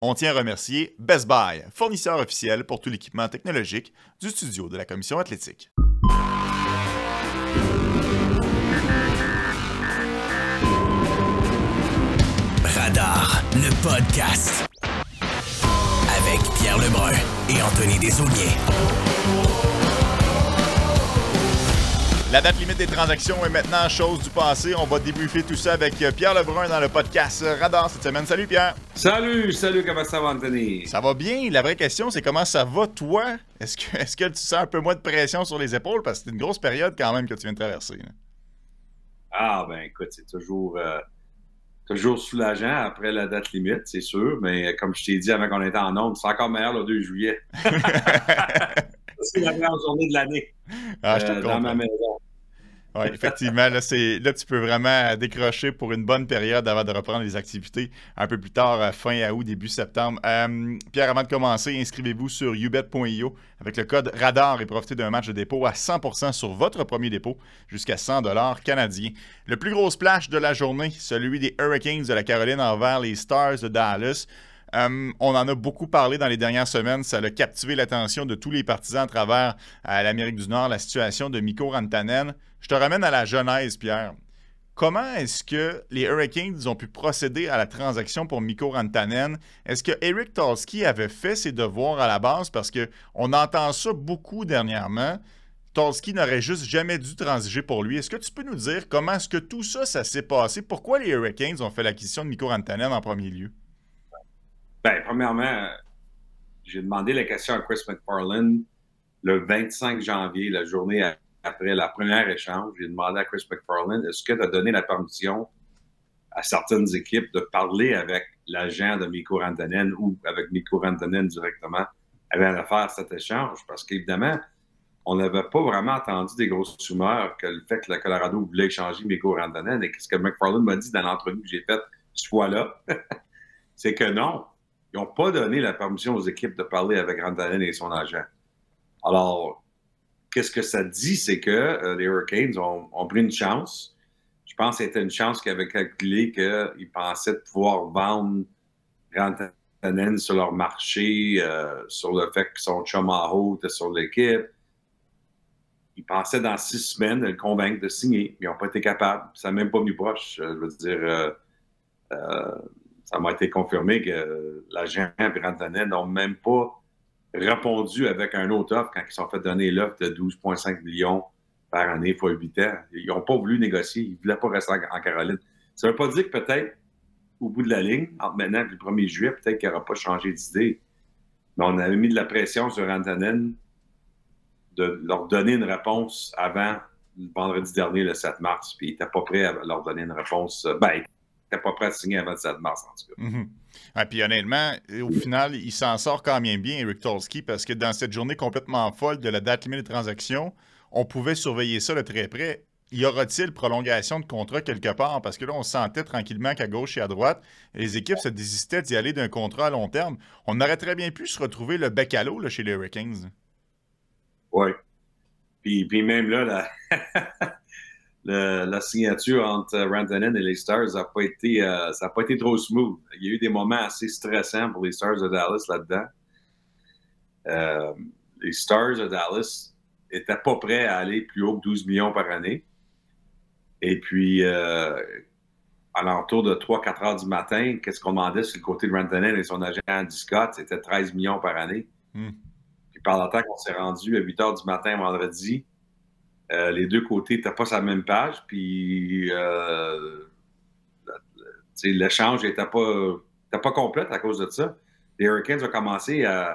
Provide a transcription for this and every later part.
On tient à remercier Best Buy, fournisseur officiel pour tout l'équipement technologique du studio de la Commission athlétique. Radar, le podcast. Avec Pierre Lebrun et Anthony Desaulniers. La date limite des transactions est maintenant chose du passé. On va débriefer tout ça avec Pierre Lebrun dans le podcast Radar cette semaine. Salut Pierre! Salut, comment ça va Anthony? Ça va bien. La vraie question, c'est comment ça va toi? Est-ce que tu sens un peu moins de pression sur les épaules? Parce que c'est une grosse période quand même que tu viens de traverser. Là. Ah ben écoute, c'est toujours soulageant après la date limite, c'est sûr. Mais comme je t'ai dit avant qu'on était en ondes, c'est encore meilleur le 2 juillet. C'est la meilleure journée de l'année dans ma maison. Oui, effectivement, là, tu peux vraiment décrocher pour une bonne période avant de reprendre les activités un peu plus tard, fin août, début septembre. Pierre, avant de commencer, inscrivez-vous sur ubet.io avec le code RADAR et profitez d'un match de dépôt à 100% sur votre premier dépôt jusqu'à 100$ canadiens. Le plus gros splash de la journée, celui des Hurricanes de la Caroline envers les Stars de Dallas. On en a beaucoup parlé dans les dernières semaines. Ça a captivé l'attention de tous les partisans à travers l'Amérique du Nord, la situation de Mikko Rantanen. Je te ramène à la genèse, Pierre. Comment est-ce que les Hurricanes ont pu procéder à la transaction pour Mikko Rantanen? Est-ce que Eric Tulsky avait fait ses devoirs à la base? Parce qu'on entend ça beaucoup dernièrement. Tulsky n'aurait juste jamais dû transiger pour lui. Est-ce que tu peux nous dire comment est-ce que tout ça s'est passé? Pourquoi les Hurricanes ont fait l'acquisition de Mikko Rantanen en premier lieu? Ben, premièrement, j'ai demandé la question à Chris McFarland le 25 janvier, la journée après la première échange. J'ai demandé à Chris McFarland, est-ce que tu as donné la permission à certaines équipes de parler avec l'agent de Mikko Rantanen ou avec Mikko Rantanen directement avant de faire cet échange? Parce qu'évidemment, on n'avait pas vraiment entendu des grosses rumeurs que le fait que le Colorado voulait échanger Mikko Rantanen. Et ce que McFarland m'a dit dans l'entrevue que j'ai faite ce fois-là, c'est que non. Ils n'ont pas donné la permission aux équipes de parler avec Rantanen et son agent. Alors, qu'est-ce que ça dit? C'est que les Hurricanes ont pris une chance. Je pense que c'était une chance qu'ils avaient calculé qu'ils pensaient de pouvoir vendre Rantanen sur leur marché, sur le fait que son chum en haut était sur l'équipe. Ils pensaient dans 6 semaines de le convaincre de signer. Ils n'ont pas été capables. Ça n'a même pas mis proche. Je veux dire... ça m'a été confirmé que l'agent et Rantanen n'ont même pas répondu avec un autre offre quand ils sont fait donner l'offre de 12,5 millions par année fois 8 ans. Ils n'ont pas voulu négocier. Ils ne voulaient pas rester en Caroline. Ça ne veut pas dire que peut-être, au bout de la ligne, entre maintenant et le 1er juillet, peut-être qu'il n'aura pas changé d'idée. Mais on avait mis de la pression sur Rantanen de leur donner une réponse avant le vendredi dernier, le 7 mars. Puis il n'était pas prêt à leur donner une réponse. T'es pas prêt à signer avant le 7 mars, en tout cas. Ah, puis honnêtement, au final, il s'en sort quand même bien, Eric Tulsky, parce que dans cette journée complètement folle de la date limite des transactions, on pouvait surveiller ça de très près. Y aura-t-il prolongation de contrat quelque part? Parce que là, on sentait tranquillement qu'à gauche et à droite, les équipes se désistaient d'y aller d'un contrat à long terme. On aurait très bien pu se retrouver le bec à l'eau là, chez les Hurricanes. Oui. Puis même là, la signature entre Rantanen et les Stars n'a pas été trop smooth. Il y a eu des moments assez stressants pour les Stars de Dallas là-dedans. Les Stars de Dallas n'étaient pas prêts à aller plus haut que 12 millions par année. Et puis, à l'entour de 3-4 heures du matin, qu'est-ce qu'on demandait sur le côté de Rantanen et son agent Andy Scott? C'était 13 millions par année. Puis par le temps qu'on s'est rendu à 8 heures du matin vendredi, les deux côtés n'étaient pas sur la même page, puis l'échange n'était pas complet à cause de ça. Les Hurricanes ont commencé à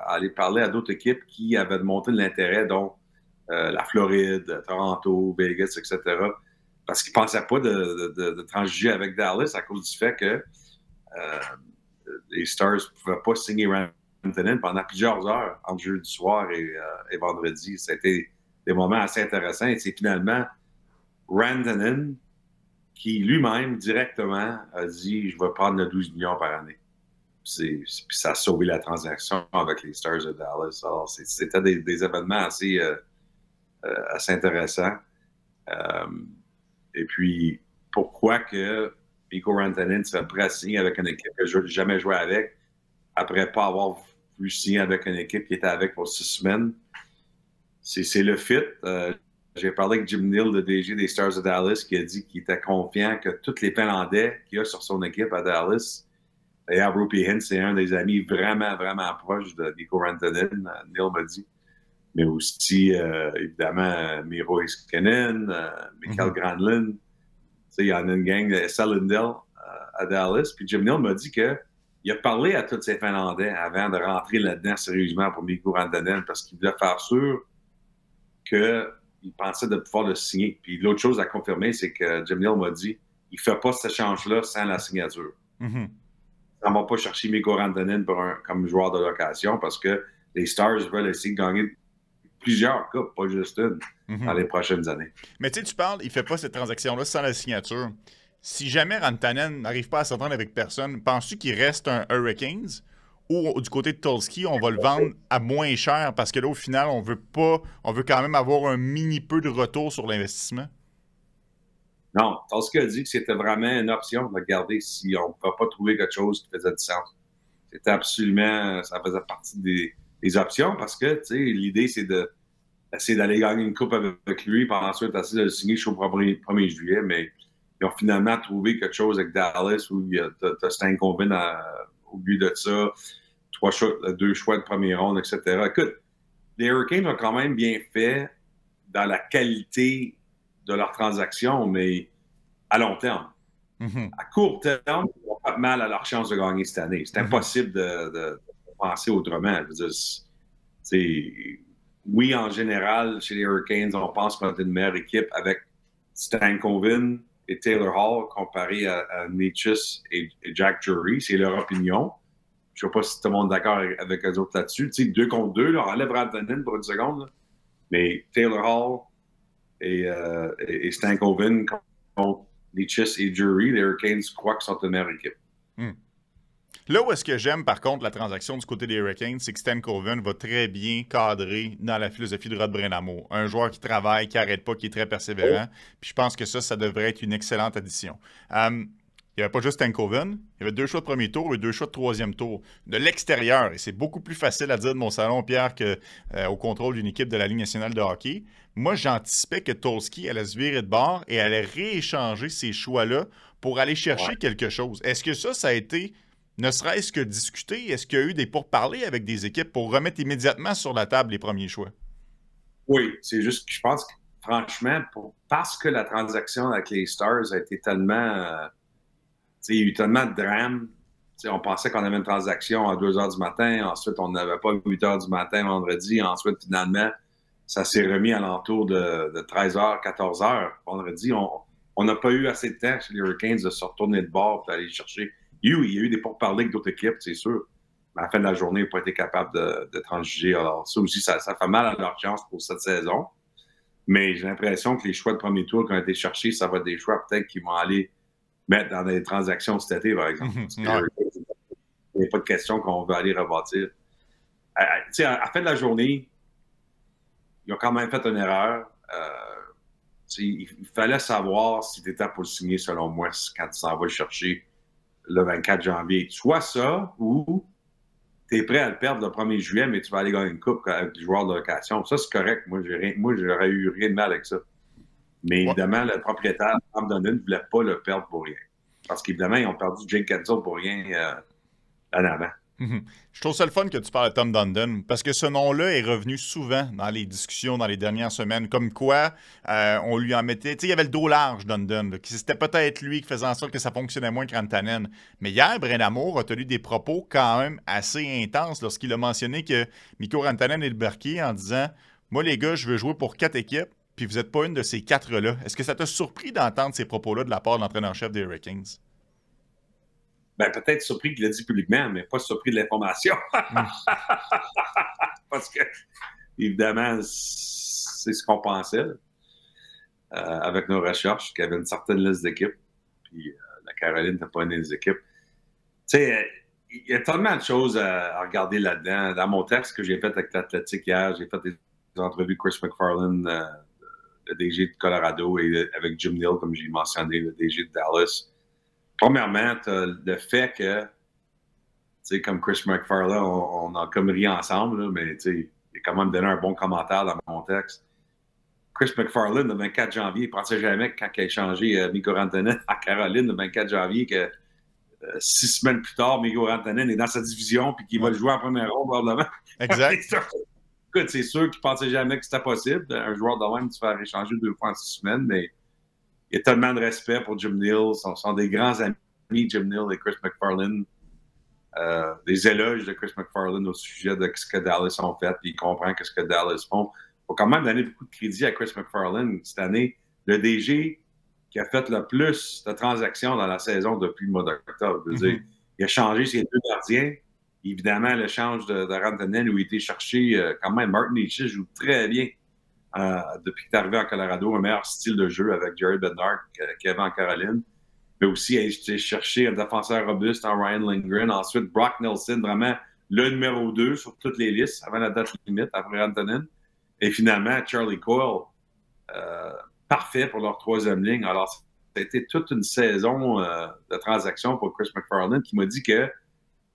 aller parler à d'autres équipes qui avaient montré de l'intérêt, dont la Floride, Toronto, Vegas, etc., parce qu'ils ne pensaient pas de transiger avec Dallas à cause du fait que les Stars ne pouvaient pas signer Rantanen pendant plusieurs heures entre jeudi soir et vendredi. C'était des moments assez intéressants. Et c'est finalement Rantanen qui lui-même directement a dit « Je vais prendre le 12 millions par année ». Puis ça a sauvé la transaction avec les Stars de Dallas. Alors, c'était des événements assez intéressants. Et puis, pourquoi que Mikko Rantanen se fait prêt à signer avec une équipe que je n'ai jamais joué avec, après pas avoir pu signer avec une équipe qui était avec pour 6 semaines. C'est le fit. J'ai parlé avec Jim Neal, le DG des Stars de Dallas, qui a dit qu'il était confiant que tous les Finlandais qu'il y a sur son équipe à Dallas, d'ailleurs, Rupert Hintz, c'est un des amis vraiment, vraiment proches de Mikko Rantanen, Neal m'a dit. Mais aussi, évidemment, Miro Heiskanen, Mikael Granlund. Il y en a une gang de Lindell à Dallas. Puis Jim Neal m'a dit qu'il a parlé à tous ces Finlandais avant de rentrer là-dedans sérieusement pour Mikko Rantanen parce qu'il voulait faire sûr qu'il pensait de pouvoir le signer. Puis l'autre chose à confirmer, c'est que Jim Neal m'a dit il ne fait pas cet échange-là sans la signature. Mm-hmm. On ne va pas chercher Mikko Rantanen comme joueur de location parce que les Stars veulent essayer de gagner plusieurs coupes, pas juste une, dans les prochaines années. Mais tu sais, tu parles, il ne fait pas cette transaction-là sans la signature. Si jamais Rantanen n'arrive pas à s'entendre avec personne, penses-tu qu'il reste un Hurricanes ou du côté de Tulski, on va le vendre à moins cher parce que là, au final, on veut quand même avoir un mini peu de retour sur l'investissement? Non, Tulski a dit que c'était vraiment une option de regarder si on ne pouvait pas trouver quelque chose qui faisait du sens. C'était absolument, ça faisait partie des options parce que, tu sais, l'idée, c'est d'essayer d'aller gagner une coupe avec lui, puis ensuite essayer de le signer jusqu'au 1er juillet, mais ils ont finalement trouvé quelque chose avec Dallas où tu as Stankoven au but de ça, 2 choix de première ronde, etc. Écoute, les Hurricanes ont quand même bien fait dans la qualité de leurs transactions, mais à long terme. À court terme, ils vont pas mal à leur chance de gagner cette année. C'est impossible de penser autrement. Je veux dire, oui, en général, chez les Hurricanes, on pense qu'on est une meilleure équipe avec Stankoven et Taylor Hall comparé à Necas et Jack Drury. C'est leur opinion. Je ne sais pas si tout le monde est d'accord avec eux autres là-dessus. Tu sais, 2 contre 2, là, on enlève Rantanen pour une seconde. Là. Mais Taylor Hall et Stankoven contre Necas et Drury, les Hurricanes croient qu'ils sont une meilleure équipe. Là où est-ce que j'aime, par contre, la transaction du côté des Hurricanes, c'est que Stankoven va très bien cadrer dans la philosophie de Rod Brind'Amour. Un joueur qui travaille, qui n'arrête pas, qui est très persévérant. Puis je pense que ça devrait être une excellente addition. Il n'y avait pas juste Stankoven. Il y avait 2 choix de premier tour et 2 choix de troisième tour. De l'extérieur, et c'est beaucoup plus facile à dire de mon salon, Pierre, qu'au contrôle d'une équipe de la Ligue nationale de hockey. Moi, j'anticipais que Tulski allait se virer de bord et allait rééchanger ces choix-là pour aller chercher quelque chose. Est-ce que ça a été... Ne serait-ce que discuter, est-ce qu'il y a eu des pourparlers avec des équipes pour remettre immédiatement sur la table les premiers choix? Oui, c'est juste que je pense que, franchement, parce que la transaction avec les Stars a été tellement... il y a eu tellement de drames. On pensait qu'on avait une transaction à 2 h du matin, ensuite on n'avait pas 8 h du matin vendredi, ensuite finalement, ça s'est remis à l'entour de 13 h, 14 h vendredi. On n'a pas eu assez de temps chez les Hurricanes de se retourner de bord et d'aller chercher... Il y a eu des pourparlers avec d'autres équipes, c'est sûr. Mais à la fin de la journée, ils n'ont pas été capables de transiger. Alors, ça aussi, ça fait mal à leur chance pour cette saison. Mais j'ai l'impression que les choix de premier tour qui ont été cherchés, ça va être des choix peut-être qui vont aller mettre dans des transactions cet été, par exemple. Il n'y a pas de question qu'on veut aller rebâtir. À la fin de la journée, ils ont quand même fait une erreur. Il fallait savoir si tu étais pour le signer, selon moi, quand tu s'en vas le chercher le 24 janvier. Soit ça, ou tu es prêt à le perdre le 1er juillet, mais tu vas aller gagner une coupe avec des joueurs de location. Ça, c'est correct. Moi, j'aurais eu rien de mal avec ça. Mais évidemment, le propriétaire, Tom Dundon, ne voulait pas le perdre pour rien. Parce qu'évidemment, ils ont perdu Jake Guentzel pour rien en avant. Je trouve ça le fun que tu parles de Tom Dundon, parce que ce nom-là est revenu souvent dans les discussions dans les dernières semaines, comme quoi on lui en mettait... Tu sais, il y avait le dos large, Dundon. C'était peut-être lui qui faisait en sorte que ça fonctionnait moins que Rantanen. Mais hier, Brind'Amour a tenu des propos quand même assez intenses lorsqu'il a mentionné que Mikko Rantanen est le barquier en disant « Moi, les gars, je veux jouer pour 4 équipes, puis vous n'êtes pas une de ces 4-là. » Est-ce que ça t'a surpris d'entendre ces propos-là de la part de l'entraîneur-chef des Hurricanes? Ben, peut-être surpris qu'il l'a dit publiquement, mais pas surpris de l'information. Parce que, évidemment, c'est ce qu'on pensait avec nos recherches, qu'il y avait une certaine liste d'équipes. Puis la Caroline n'a pas une des équipes. Tu sais, il y a tellement de choses à regarder là-dedans. Dans mon texte que j'ai fait avec l'Athletic hier, j'ai fait des entrevues avec Chris McFarland, le DG de Colorado, et avec Jim Neal, comme j'ai mentionné, le DG de Dallas. Premièrement, tu as le fait que sais, comme Chris McFarland, on a comme ri ensemble, là, mais tu sais, il a quand même donné un bon commentaire dans mon texte. Chris McFarland, le 24 janvier, il ne pensait jamais que quand il a échangé Mikko Rantanen à Caroline le 24 janvier, que 6 semaines plus tard, Mikko Rantanen est dans sa division puis qu'il va le jouer en première ronde probablement. Exact. Écoute, c'est sûr qu'il ne pensait jamais que c'était possible. Un joueur de même, tu faire échanger 2 fois en 6 semaines, mais il y a tellement de respect pour Jim Neal. Ce sont des grands amis, Jim Neal et Chris McFarland. Des éloges de Chris McFarland au sujet de ce que Dallas ont fait, puis il comprend ce que Dallas font. Il faut quand même donner beaucoup de crédit à Chris McFarland cette année. Le DG qui a fait le plus de transactions dans la saison depuis le mois d'octobre. Je veux dire, il a changé ses 2 gardiens. Évidemment, l'échange de Rantanen où il était cherché, quand même, Martin Necas joue très bien depuis qu'il est arrivé en Colorado, un meilleur style de jeu avec Jared Bednar qu'il avait en Caroline. Mais aussi, il a cherché un défenseur robuste en Ryan Lindgren. Ensuite, Brock Nelson, vraiment le numéro 2 sur toutes les listes avant la date limite, après Rantanen. Et finalement, Charlie Coyle, parfait pour leur 3e ligne. Alors, ça a été toute une saison de transactions pour Chris McFarland qui m'a dit que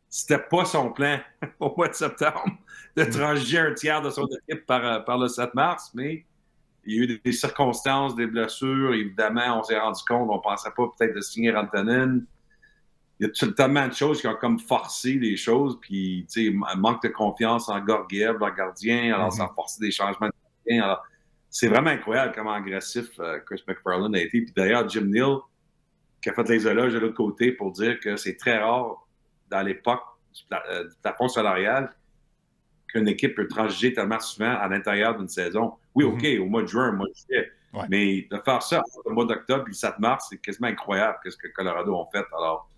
c'était pas son plan au mois de septembre de transiger un tiers de son équipe par le 7 mars, mais il y a eu des circonstances, des blessures. Évidemment, on s'est rendu compte, on pensait pas peut-être de signer Rantanen. Il y a tellement de choses qui ont comme forcé les choses, puis tu sais, un manque de confiance en Georgiev, leur gardien, alors ça a forcé des changements de gardien. Alors, c'est vraiment incroyable comment agressif Chris McFarland a été. Puis d'ailleurs, Jim Neal, qui a fait les éloges de l'autre côté pour dire que c'est très rare dans l'époque du plafond salarial qu'une équipe peut transiger tellement souvent à l'intérieur d'une saison. Oui, OK, au mois de juin, au mois de juillet. Ouais. Mais de faire ça au mois d'octobre et le 7 mars, c'est quasiment incroyable ce que Colorado ont fait. Alors,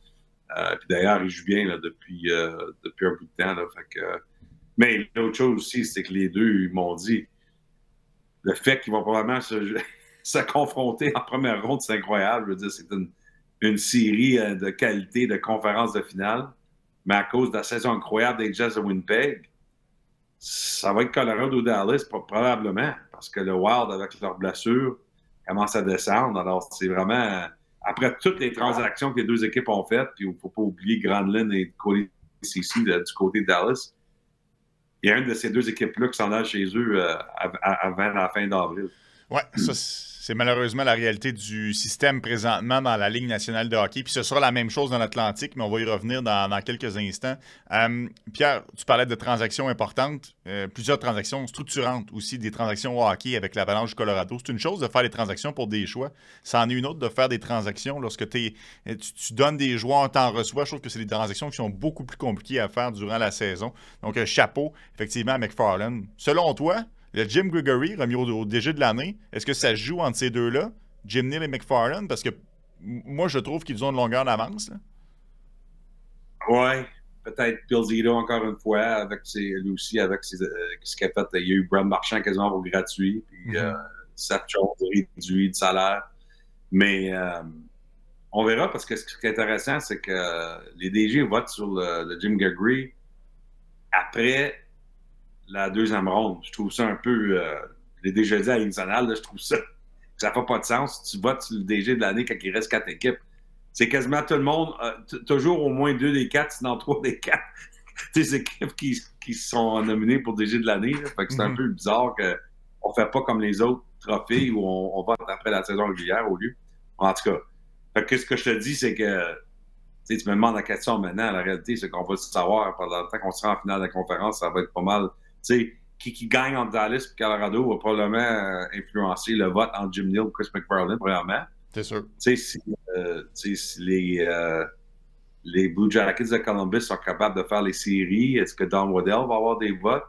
puis d'ailleurs, ils jouent bien là, depuis un bout de temps. Là, fait que, mais l'autre chose aussi, c'est que les deux m'ont dit le fait qu'ils vont probablement se confronter en première ronde, c'est incroyable. Je veux dire, c'est une série de qualité de conférence de finale. Mais à cause de la saison incroyable des Jets de Winnipeg, ça va être Colorado ou Dallas, probablement, parce que le Wild, avec leurs blessures, commence à descendre. Alors, c'est vraiment... Après toutes les transactions que les 2 équipes ont faites, puis il ne faut pas oublier Granlund et Cody Ceci du côté de Dallas, il y a une de ces 2 équipes-là qui s'en a chez eux avant la fin d'avril. Oui, ça, c'est malheureusement la réalité du système présentement dans la Ligue nationale de hockey. Puis ce sera la même chose dans l'Atlantique, mais on va y revenir dans quelques instants. Pierre, tu parlais de transactions importantes, plusieurs transactions structurantes aussi, des transactions au hockey avec l'Avalanche du Colorado. C'est une chose de faire des transactions pour des choix. Ça en est une autre de faire des transactions lorsque tu donnes des joueurs, t'en reçois. Je trouve que c'est des transactions qui sont beaucoup plus compliquées à faire durant la saison. Donc, chapeau, effectivement, à McFarland. Selon toi, le Jim Gregory, remis au DG de l'année, est-ce que ça joue entre ces deux-là, Jim Neal et McFarland? Parce que moi, je trouve qu'ils ont une longueur d'avance. Oui, peut-être Bill Zito encore une fois, avec lui aussi, avec ce qu'il a fait. Il y a eu Brad Marchand quasiment pour gratuit, puis Seth Jones réduit de salaire. Mais on verra, parce que ce qui est intéressant, c'est que les DG votent sur le Jim Gregory après la 2e ronde. Je trouve ça un peu... je l'ai déjà dit à l'International, je trouve ça ça fait pas de sens. Tu votes sur le DG de l'année quand il reste 4 équipes. C'est quasiment tout le monde, toujours au moins 2 des 4, sinon 3 des 4 des équipes qui sont nominées pour DG de l'année. Fait que c'est un peu bizarre qu'on fait pas comme les autres trophées où on vote après la saison régulière au lieu. En tout cas, fait que ce que je te dis, c'est que tu me demandes la question maintenant. La réalité, c'est qu'on va le savoir pendant le temps qu'on sera en finale de la conférence. Ça va être pas mal. Qui gagne entre Dallas et Colorado va probablement influencer le vote entre Jim Neal et Chris McFarland, premièrement. C'est sûr. Si les Blue Jackets de Columbus sont capables de faire les séries, est-ce que Don Waddell va avoir des votes?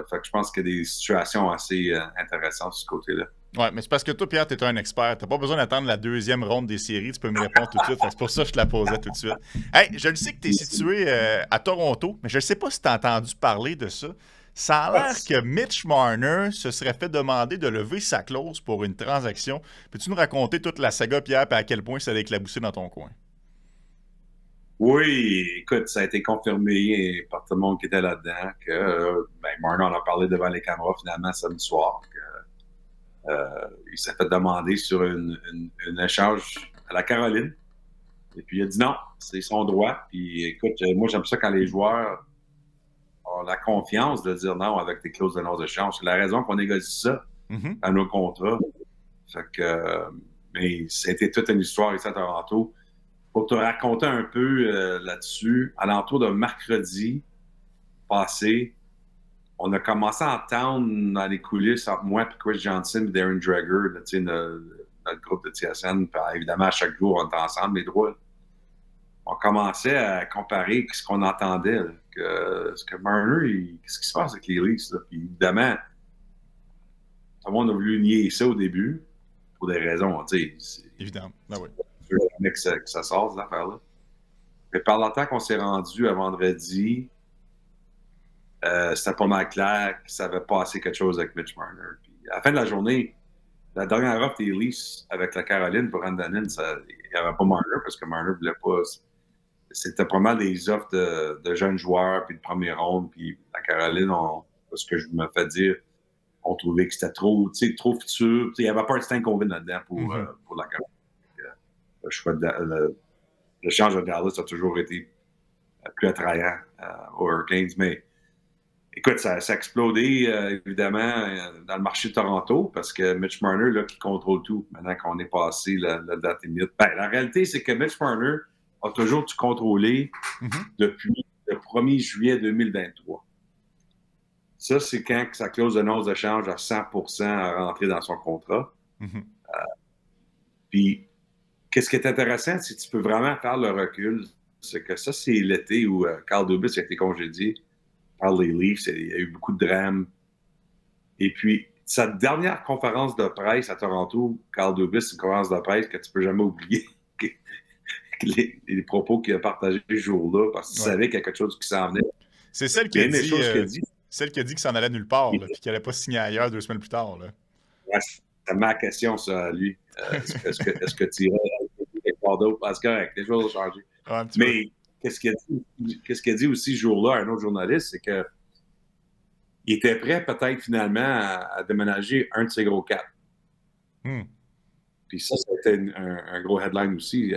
Fait que je pense qu'il y a des situations assez intéressantes de ce côté-là. Oui, mais c'est parce que toi, Pierre, tu es un expert. Tu n'as pas besoin d'attendre la 2e ronde des séries. Tu peux me répondre tout de suite. C'est pour ça que je te la posais tout de suite. Hey, je le sais que tu es situé à Toronto, mais je ne sais pas si tu as entendu parler de ça. Ça a l'air que Mitch Marner se serait fait demander de lever sa clause pour une transaction. Peux-tu nous raconter toute la saga, Pierre, et à quel point ça a éclaboussé dans ton coin? Oui, écoute, ça a été confirmé par tout le monde qui était là-dedans que Marner en a parlé devant les caméras finalement samedi soir. Il s'est fait demander sur une échange à la Caroline. Et puis, il a dit non, c'est son droit. Puis, écoute, moi, j'aime ça quand les joueurs ont la confiance de dire non avec des clauses de non-échange. C'est la raison qu'on négocie ça à nos contrats. Fait que, mais c'était toute une histoire ici à Toronto. Pour te raconter un peu là-dessus, à l'entour de mercredi passé, on a commencé à entendre dans les coulisses entre moi et Chris Johnson et Darren Dreger, notre groupe de TSN. Puis, évidemment, à chaque jour, on était ensemble, les droits. On commençait à comparer ce qu'on entendait. Là, ce que Marner, qu'est-ce qui se passe avec les Leafs? Là? Puis, évidemment, tout le monde a voulu nier ça au début, pour des raisons, tu sais. Évidemment, ben oui. Je veux jamais que ça sorte, cette affaire-là. Mais par le temps qu'on s'est rendu à vendredi, c'était pas mal clair que ça avait passé quelque chose avec Mitch Marner. Puis, à la fin de la journée, la dernière offre des Leafs avec la Caroline pour Rantanen, il n'y avait pas Marner parce que Marner ne voulait pas. C'était pas mal des offres de jeunes joueurs, puis de première ronde, puis la Caroline, ce que je me fais dire, on trouvait que c'était trop futur. Il n'y avait pas un Stankoven là-dedans pour la Caroline. Le choix le change de Dallas a toujours été plus attrayant aux Hurricanes, mais écoute, ça a explosé, évidemment, dans le marché de Toronto, parce que Mitch Marner, là, qui contrôle tout, maintenant qu'on est passé la date limite. Ben, la réalité, c'est que Mitch Marner a toujours tout contrôlé depuis le 1er juillet 2023. Ça, c'est quand sa clause de non-échange à 100% à rentrer dans son contrat. Puis, qu'est-ce qui est intéressant, c'est que tu peux vraiment faire le recul. C'est que ça, c'est l'été où Carl Dubas a été congédié par les Leafs. Il y a eu beaucoup de drames. Et puis, sa dernière conférence de presse à Toronto, Carl Dubas, c'est une conférence de presse que tu peux jamais oublier. les propos qu'il a partagés ce jour-là, parce que tu savais qu'il y a quelque chose qui s'en venait. C'est celle qui a dit, celle qui a dit qu'il s'en allait nulle part, puis qu'il n'allait pas signer ailleurs 2 semaines plus tard. Là. Ouais, c'est ma question, ça, à lui. Est-ce que tu irais quelque part d'autre? C'est correct, les choses ont changé. Ouais, mais qu'est-ce qu'il a dit aussi ce jour-là à un autre journaliste, c'est que il était prêt peut-être finalement à déménager un de ses gros quatre. Puis ça a été un gros headline aussi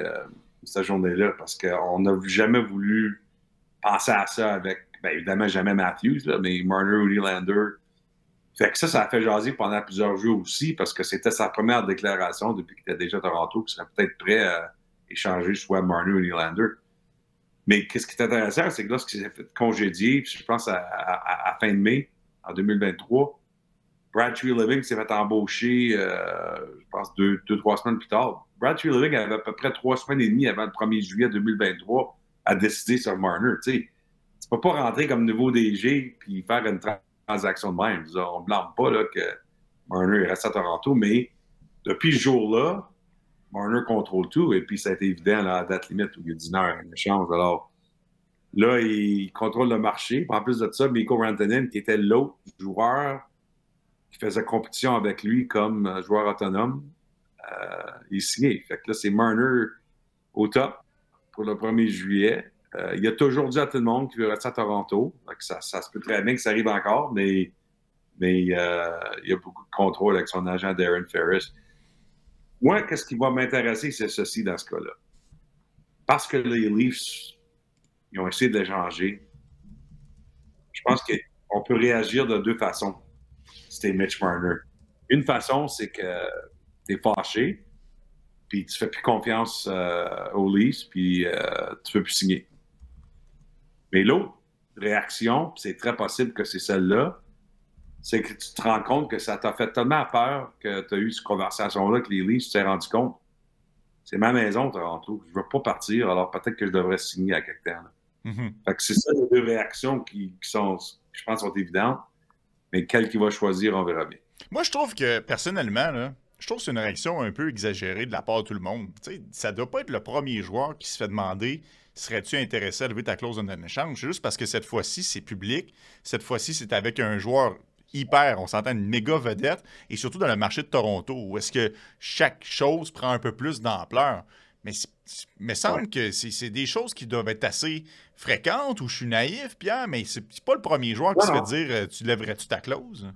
cette journée-là, parce qu'on n'a jamais voulu penser à ça avec, bien évidemment, jamais Matthews, là, mais Marner ou Nylander. Fait que ça a fait jaser pendant plusieurs jours aussi, parce que c'était sa première déclaration depuis qu'il était déjà à Toronto, qu'il serait peut-être prêt à échanger soit Marner ou Nylander. Mais qu'est-ce qui est intéressant, c'est que lorsqu'il s'est fait congédier, je pense à fin de mai, en 2023, Brad Treliving s'est fait embaucher, je pense, 2-3 semaines plus tard. Brad Treliving avait à peu près 3 semaines et demie avant le 1er juillet 2023 à décider sur Marner. Tu sais, tu peux pas rentrer comme nouveau DG puis faire une transaction de même. On ne blâme pas là, que Marner reste à Toronto, mais depuis ce jour-là, Marner contrôle tout, et puis ça a été évident là, à la date limite où il y a 10 heures en échange. Alors là, il contrôle le marché. En plus de ça, Mikko Rantanen, qui était l'autre joueur qui faisait compétition avec lui comme joueur autonome, il est signé. Fait que là, c'est Marner au top pour le 1er juillet. Il a toujours dit à tout le monde qu'il veut rester à Toronto. Ça se peut très bien que ça arrive encore, mais il y a beaucoup de contrôle avec son agent Darren Ferris. Moi, qu'est-ce qui va m'intéresser, c'est ceci dans ce cas-là. Parce que les Leafs, ils ont essayé de l'échanger. Je pense qu'on peut réagir de 2 façons. C'était Mitch Marner. Une façon, c'est que tu es fâché, puis tu fais plus confiance aux Leafs, puis tu veux plus signer. Mais l'autre réaction, c'est très possible que c'est celle-là, c'est que tu te rends compte que ça t'a fait tellement peur que tu as eu cette conversation-là avec les Leafs, tu t'es rendu compte. C'est ma maison, Toronto. Je ne veux pas partir, alors peut-être que je devrais signer à quelque temps. Fait que c'est ça les 2 réactions qui sont, je pense, sont évidentes. Mais quel qui va choisir, on verra bien. Moi, je trouve que, personnellement, là, je trouve que c'est une réaction un peu exagérée de la part de tout le monde. T'sais, ça doit pas être le premier joueur qui se fait demander « Serais-tu intéressé à lever ta clause d'un échange? » C'est juste parce que cette fois-ci, c'est public. Cette fois-ci, c'est avec un joueur hyper, on s'entend, une méga vedette, et surtout dans le marché de Toronto, où est-ce que chaque chose prend un peu plus d'ampleur. Mais il me semble que c'est des choses qui doivent être assez fréquentes, ou je suis naïf, Pierre, mais c'est pas le premier joueur qui se fait dire « Tu lèverais-tu ta clause? »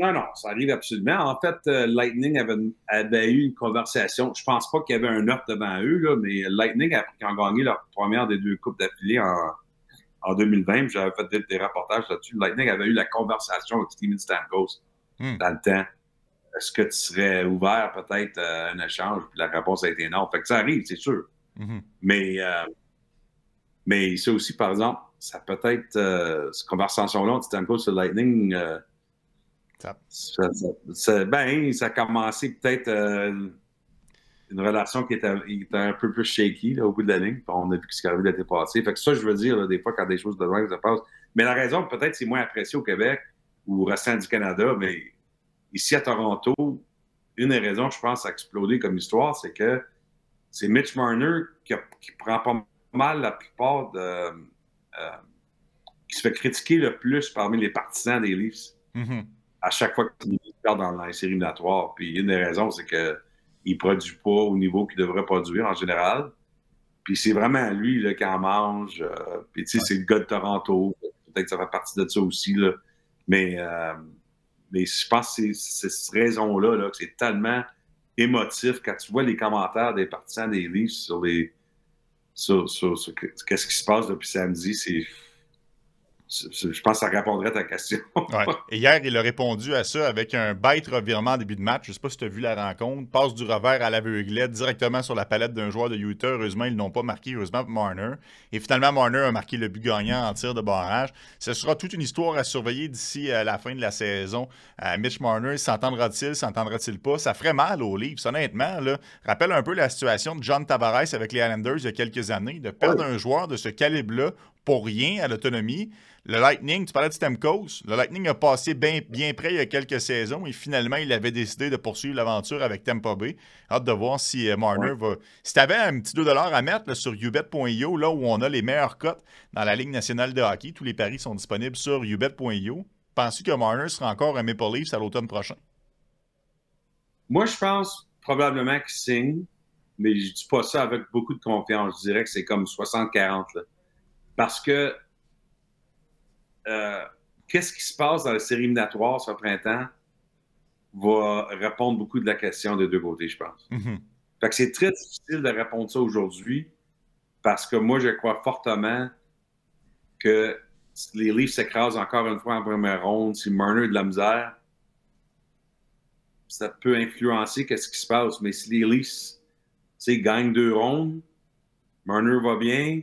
Non, non, ça arrive absolument. En fait, Lightning avait eu une conversation. Je pense pas qu'il y avait un offre devant eux, là, mais Lightning, après qu'ils ont gagné leur première des 2 coupes d'affilée en 2020, j'avais fait des reportages là-dessus. Lightning avait eu la conversation avec Steven Stamkos dans le temps. Est-ce que tu serais ouvert peut-être à un échange? Puis la réponse a été non. Fait que ça arrive, c'est sûr. Mais ça aussi, par exemple, ça peut être cette conversation-là entre Stamkos et Lightning. Ça a commencé peut-être une relation qui était un peu plus shaky là, au bout de la ligne. On a vu ce qui est arrivé l'été passé. Fait que ça, je veux dire, là, des fois, quand des choses de loin se passent. Mais la raison, peut-être, c'est moins apprécié au Québec ou au restant du Canada, mais ici à Toronto, une des raisons, je pense, à exploser comme histoire, c'est que c'est Mitch Marner qui prend pas mal la plupart qui se fait critiquer le plus parmi les partisans des Leafs. À chaque fois qu'ils perdent dans les séries éliminatoires. Puis une des raisons, c'est qu'il ne produit pas au niveau qu'il devrait produire en général. Puis c'est vraiment lui là, qui en mange. Puis tu sais, c'est le gars de Toronto. Peut-être que ça fait partie de ça aussi. Là. Mais je pense que c'est cette raison-là là, que c'est tellement émotif quand tu vois les commentaires des partisans des Leafs sur qu'est-ce qui se passe depuis samedi. Je pense que ça répondrait à ta question. Ouais. Et hier, il a répondu à ça avec un bête revirement en début de match. Je ne sais pas si tu as vu la rencontre. Passe du revers à l'aveuglette directement sur la palette d'un joueur de Utah. Heureusement, ils n'ont pas marqué. Heureusement pour Marner. Et finalement, Marner a marqué le but gagnant en tir de barrage. Ce sera toute une histoire à surveiller d'ici à la fin de la saison. Mitch Marner, s'entendra-t-il, s'entendra-t-il pas? Ça ferait mal aux Leafs, honnêtement. Là. Rappelle un peu la situation de John Tavares avec les Islanders il y a quelques années. De perdre un joueur de ce calibre-là pour rien à l'autonomie. Le Lightning, tu parlais de Stamkos, le Lightning a passé bien près il y a quelques saisons et finalement, il avait décidé de poursuivre l'aventure avec Tampa Bay. Hâte de voir si Marner va... Si tu avais un petit 2$ à mettre là, sur ubet.io, là où on a les meilleures cotes dans la Ligue nationale de hockey, tous les paris sont disponibles sur ubet.io, penses-tu que Marner sera encore un Maple Leafs à l'automne prochain? Moi, je pense probablement qu'il signe, mais je dis pas ça avec beaucoup de confiance. Je dirais que c'est comme 60-40. Là. Parce que qu'est-ce qui se passe dans la série éliminatoire ce printemps va répondre beaucoup de la question des deux côtés, je pense. Fait que c'est très difficile de répondre ça aujourd'hui parce que moi, je crois fortement que si les Leafs s'écrasent encore une fois en première ronde, si Marner a de la misère, ça peut influencer qu'est-ce qui se passe. Mais si les Leafs gagnent 2 rondes, Marner va bien,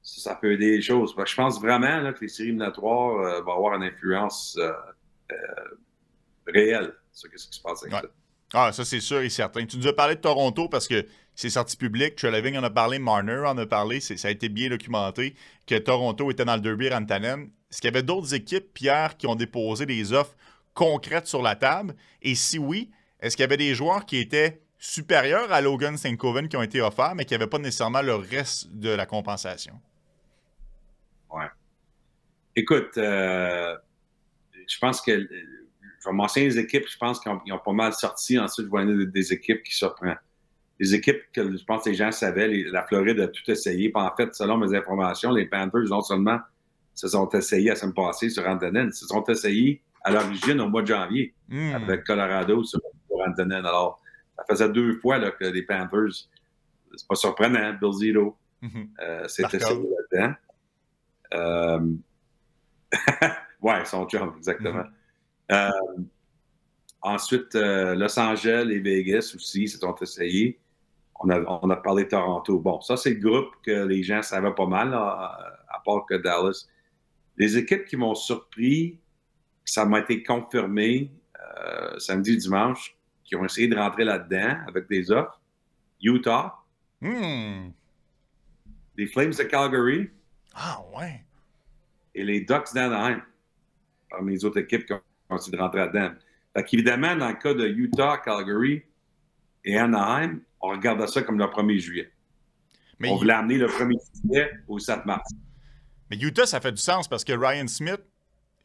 ça peut aider les choses. Je pense vraiment là, que les séries éliminatoires vont avoir une influence réelle sur ce qui se passe avec ça. Ah, ça, c'est sûr et certain. Tu nous as parlé de Toronto parce que c'est sorti public. Treliving en a parlé, Marner en a parlé. Ça a été bien documenté que Toronto était dans le derby Rantanen. Est-ce qu'il y avait d'autres équipes, Pierre, qui ont déposé des offres concrètes sur la table? Et si oui, est-ce qu'il y avait des joueurs qui étaient supérieurs à Logan Stankoven qui ont été offerts, mais qui n'avaient pas nécessairement le reste de la compensation? Ouais. Écoute, je pense que je vais mentionner les équipes, je pense qu'ils ont pas mal sorti. Ensuite, je vais aller des équipes qui surprennent. Les équipes que je pense que les gens savaient, la Floride a tout essayé. Puis en fait, selon mes informations, les Panthers, non seulement se sont essayés la semaine passée sur Rantanen, se sont essayés à l'origine au mois de janvier avec Colorado sur Rantanen. Alors, ça faisait 2 fois là, que les Panthers, c'est pas surprenant, Bill Zito s'est essayé là-dedans. Ouais, son chum, exactement. Ensuite, Los Angeles et Vegas aussi se sont essayés. On a parlé de Toronto. Bon, ça, c'est le groupe que les gens savaient pas mal, là, à part que Dallas. Les équipes qui m'ont surpris, ça m'a été confirmé samedi et dimanche, qui ont essayé de rentrer là-dedans avec des offres. Utah. Les Flames de Calgary. Ah, ouais. Et les Ducks d'Anaheim, parmi les autres équipes qui ont essayé de rentrer là-dedans. Fait qu'évidemment, dans le cas de Utah, Calgary et Anaheim, on regardait ça comme le 1er juillet. Mais on voulait amener le 1er juillet au 7 mars. Mais Utah, ça fait du sens parce que Ryan Smith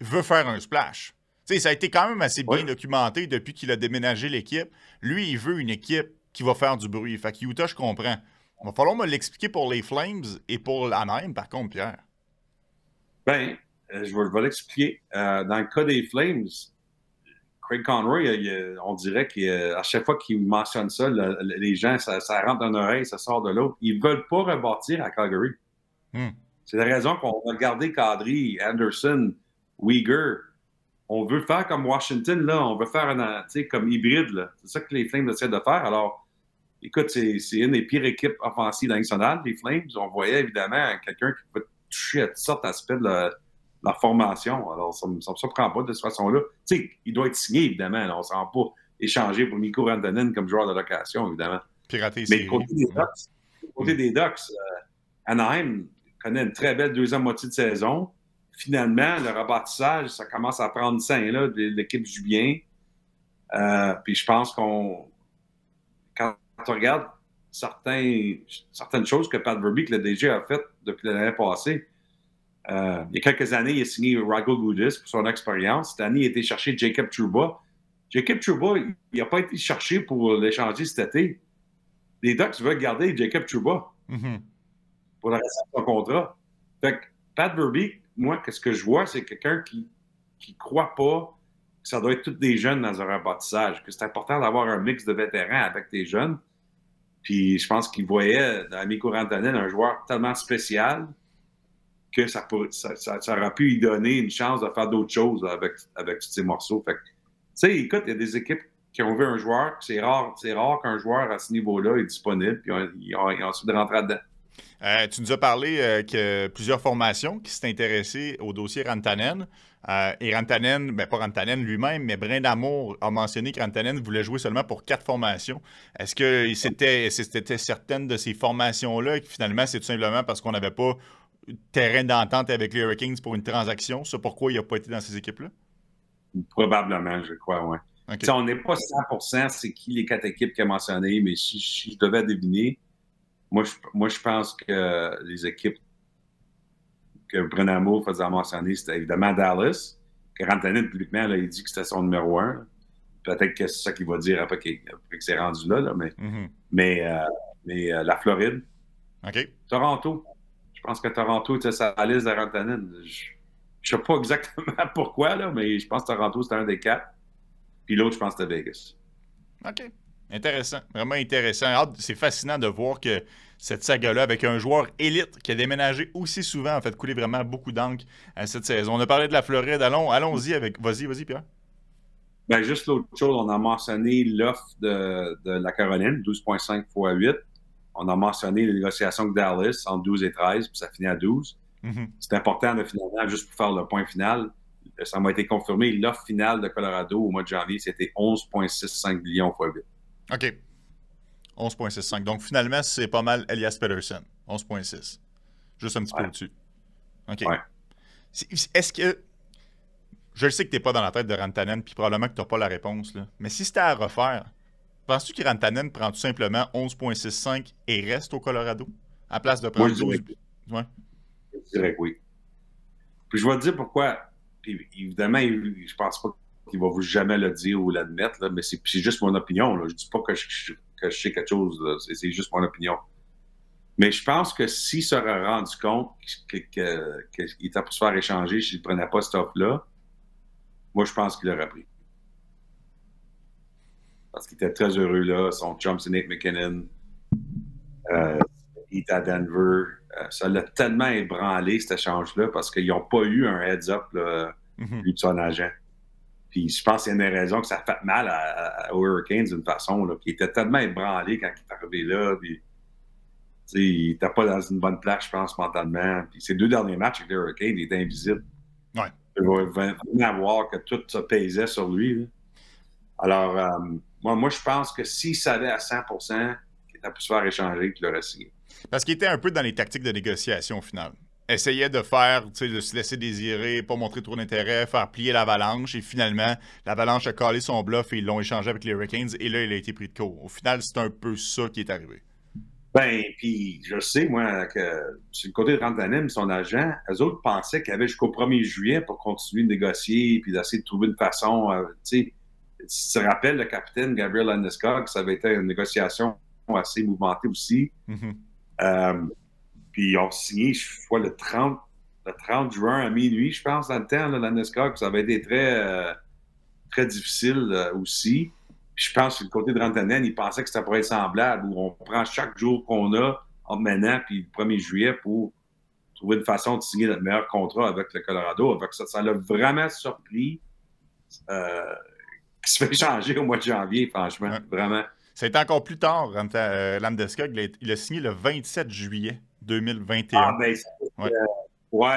veut faire un splash. Tu sais, ça a été quand même assez bien documenté depuis qu'il a déménagé l'équipe. Lui, il veut une équipe qui va faire du bruit. Fait que Utah, je comprends. Il va falloir me l'expliquer pour les Flames et pour Anaheim, par contre, Pierre. Bien, je vais l'expliquer. Dans le cas des Flames, Craig Conroy, on dirait qu'à chaque fois qu'il mentionne ça, les gens, ça rentre dans l'oreille, ça sort de l'autre. Ils ne veulent pas rebâtir à Calgary. C'est la raison qu'on va garder Kadri, Anderson, Weegar. On veut faire comme Washington, là. On veut faire comme hybride, là. C'est ça que les Flames essaient de faire. Alors, écoute, c'est une des pires équipes offensives dans nationale, les Flames. On voyait évidemment quelqu'un qui peut toucher à toutes sortes d'aspects de la formation. Alors, ça ne me surprend pas de cette façon-là. Tu sais, il doit être signé, évidemment. Là. On ne s'en va pas échanger pour Mikko Rantanen comme joueur de location, évidemment. Pirater Mais côté des Ducks, Anaheim connaît une très belle deuxième moitié de saison. Finalement, le rebâtissage, ça commence à prendre sein, là. L'équipe joue bien. Puis je pense quand on regarde certaines choses que Pat Verbeek, le DG, a faites depuis l'année passée, il y a quelques années, il a signé Ragul Gudis pour son expérience. Cette année, il a été chercher Jacob Trouba. Jacob Trouba, il n'a pas été cherché pour l'échanger cet été. Les Ducks veulent garder Jacob Trouba pour le reste de son contrat. Fait que Pat Verbeek, moi, qu'est-ce que je vois, c'est quelqu'un qui ne croit pas que ça doit être tous des jeunes dans un rebâtissage, que c'est important d'avoir un mix de vétérans avec des jeunes. Puis je pense qu'il voyait dans Mikko Rantanen un joueur tellement spécial que ça aurait pu lui donner une chance de faire d'autres choses avec tous ces morceaux. Fait que, tu sais, écoute, il y a des équipes qui ont vu un joueur, c'est rare qu'un joueur à ce niveau-là est disponible, puis ils ont ensuite de rentrer dedans. Tu nous as parlé que plusieurs formations qui s'étaient intéressées au dossier Rantanen. Et Rantanen, pas Rantanen lui-même, mais Brindamour a mentionné que Rantanen voulait jouer seulement pour 4 formations. Est-ce que c'était certaines de ces formations-là et que finalement, c'est tout simplement parce qu'on n'avait pas terrain d'entente avec les Hurricanes pour une transaction? C'est pourquoi il n'a pas été dans ces équipes-là? Probablement, je crois, oui. Okay. On n'est pas 100% c'est qui les 4 équipes qu'il a mentionnées, mais si je devais deviner, moi, je pense que les équipes que Brindamour faisait mentionner, c'était évidemment Dallas. Que Rantanen, publiquement, là, il dit que c'était son numéro 1. Peut-être que c'est ça qu'il va dire après qu'il s'est rendu là, mais la Floride. OK. Toronto. Je pense que Toronto était sur la liste de Rantanen. Je ne sais pas exactement pourquoi, là, mais je pense que Toronto, c'était un des 4. Puis l'autre, je pense que c'était Vegas. OK. Intéressant. Vraiment intéressant. C'est fascinant de voir que cette saga-là, avec un joueur élite qui a déménagé aussi souvent, a fait couler vraiment beaucoup d'encre à cette saison. On a parlé de la Floride. Allons-y avec... Vas-y, Pierre. Ben, juste l'autre chose, on a mentionné l'offre de la Caroline, 12,5 x 8. On a mentionné les négociations de Dallas entre 12 et 13, puis ça finit à 12. C'est important de finalement, juste pour faire le point final, ça m'a été confirmé, l'offre finale de Colorado au mois de janvier, c'était 11,65 millions x 8. OK. 11,65. Donc, finalement, c'est pas mal Elias Pettersson. 11,6. Juste un petit peu au-dessus. OK. Ouais. Est-ce que... Je sais que tu n'es pas dans la tête de Rantanen, puis probablement que tu n'as pas la réponse, là. Mais si c'était à refaire, penses-tu que Rantanen prend tout simplement 11,65 et reste au Colorado? À place de prendre 12... Ouais. Je dirais que oui. Puis je vais te dire pourquoi. Puis évidemment, je pense pas qu'il va jamais le dire ou l'admettre, là, mais c'est juste mon opinion. Là. Je dis pas que je sais quelque chose. C'est juste mon opinion. Mais je pense que s'il serait rendu compte qu'il était pour se faire échanger s'il ne prenait pas cette offre-là, moi, je pense qu'il l'aurait pris. Parce qu'il était très heureux là. Son chum, c'est Nate McKinnon. Il était à Denver. Ça l'a tellement ébranlé, cet échange-là, parce qu'ils n'ont pas eu un heads-up, lui de son agent. Puis je pense qu'il y a une raison que ça fait mal aux Hurricanes d'une façon, là, qui était tellement ébranlé quand il est arrivé là. Puis, il n'était pas dans une bonne place, je pense, mentalement. Puis ses 2 derniers matchs avec les Hurricanes, il était invisible. Ouais. Il va vraiment voir que tout ça pesait sur lui. Là. Alors, moi, je pense que s'il savait à 100% qu'il était pu se faire échanger, qu'il l'aurait signé. Parce qu'il était un peu dans les tactiques de négociation au final. Essayait de faire, de se laisser désirer, pas montrer trop d'intérêt, faire plier l'Avalanche. Et finalement, l'Avalanche a calé son bluff et ils l'ont échangé avec les Hurricanes. Et là, il a été pris de court. Au final, c'est un peu ça qui est arrivé. Ben, puis je sais, moi, que sur le côté de Rantanen, son agent, eux autres pensaient qu'il y avait jusqu'au 1er juillet pour continuer de négocier puis d'essayer de trouver une façon. Si tu te rappelles, le capitaine Gabriel Landeskog, ça avait été une négociation assez mouvementée aussi. Puis ils ont signé, je crois, le 30 juin à minuit, je pense, dans le temps, Landeskog. Ça avait été très, très difficile aussi. Puis je pense que le côté de Rantanen, il pensait que ça pourrait être semblable, où on prend chaque jour qu'on a entre maintenant puis le 1er juillet pour trouver une façon de signer notre meilleur contrat avec le Colorado. Avec ça l'a vraiment surpris qu'il se fait changer au mois de janvier, franchement. Ouais. Vraiment. C'est encore plus tard, Landeskog. Il a signé le 27 juillet 2021. Ah, ben,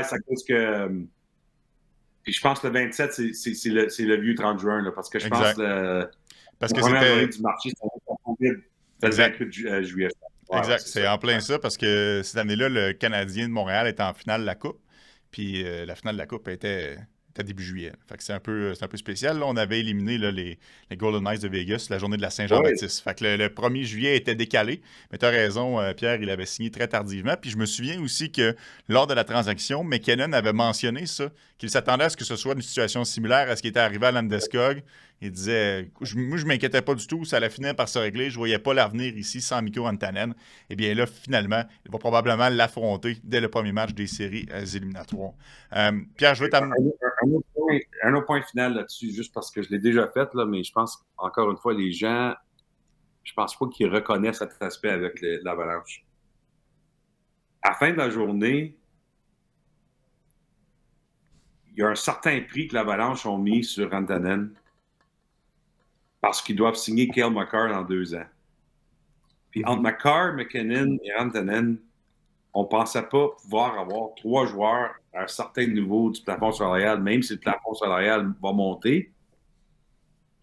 ça cause que. Puis je pense que le 27, c'est le vieux 30 juin, là, parce que je pense que parce que la première journée c'était du marché, c'était le 28 juillet. Ouais, exact, ouais, c'est en plein ça, parce que cette année-là, le Canadien de Montréal était en finale de la Coupe, puis la finale de la Coupe était début juillet. Fait que c'est un peu spécial. Là, on avait éliminé là, les Golden Knights de Vegas la journée de la Saint-Jean-Baptiste. Fait que le 1er juillet était décalé. Mais tu as raison, Pierre, il avait signé très tardivement. Puis je me souviens aussi que lors de la transaction, McKinnon avait mentionné ça, qu'il s'attendait à ce que ce soit une situation similaire à ce qui était arrivé à Landeskog. Il disait, moi, je m'inquiétais pas du tout, ça allait finir par se régler, je voyais pas l'avenir ici sans Mikko Rantanen. Et bien là, finalement, il va probablement l'affronter dès le premier match des séries éliminatoires. Pierre, je veux t'amener... Un autre point final là-dessus, juste parce que je l'ai déjà fait, là, mais je pense, encore une fois, les gens, je pense pas qu'ils reconnaissent cet aspect avec l'Avalanche. À la fin de la journée, il y a un certain prix que l'Avalanche ont mis sur Rantanen parce qu'ils doivent signer Cale Makar dans 2 ans. Puis entre Makar, McKinnon et Rantanen, on ne pensait pas pouvoir avoir 3 joueurs à un certain niveau du plafond salarial, même si le plafond salarial va monter.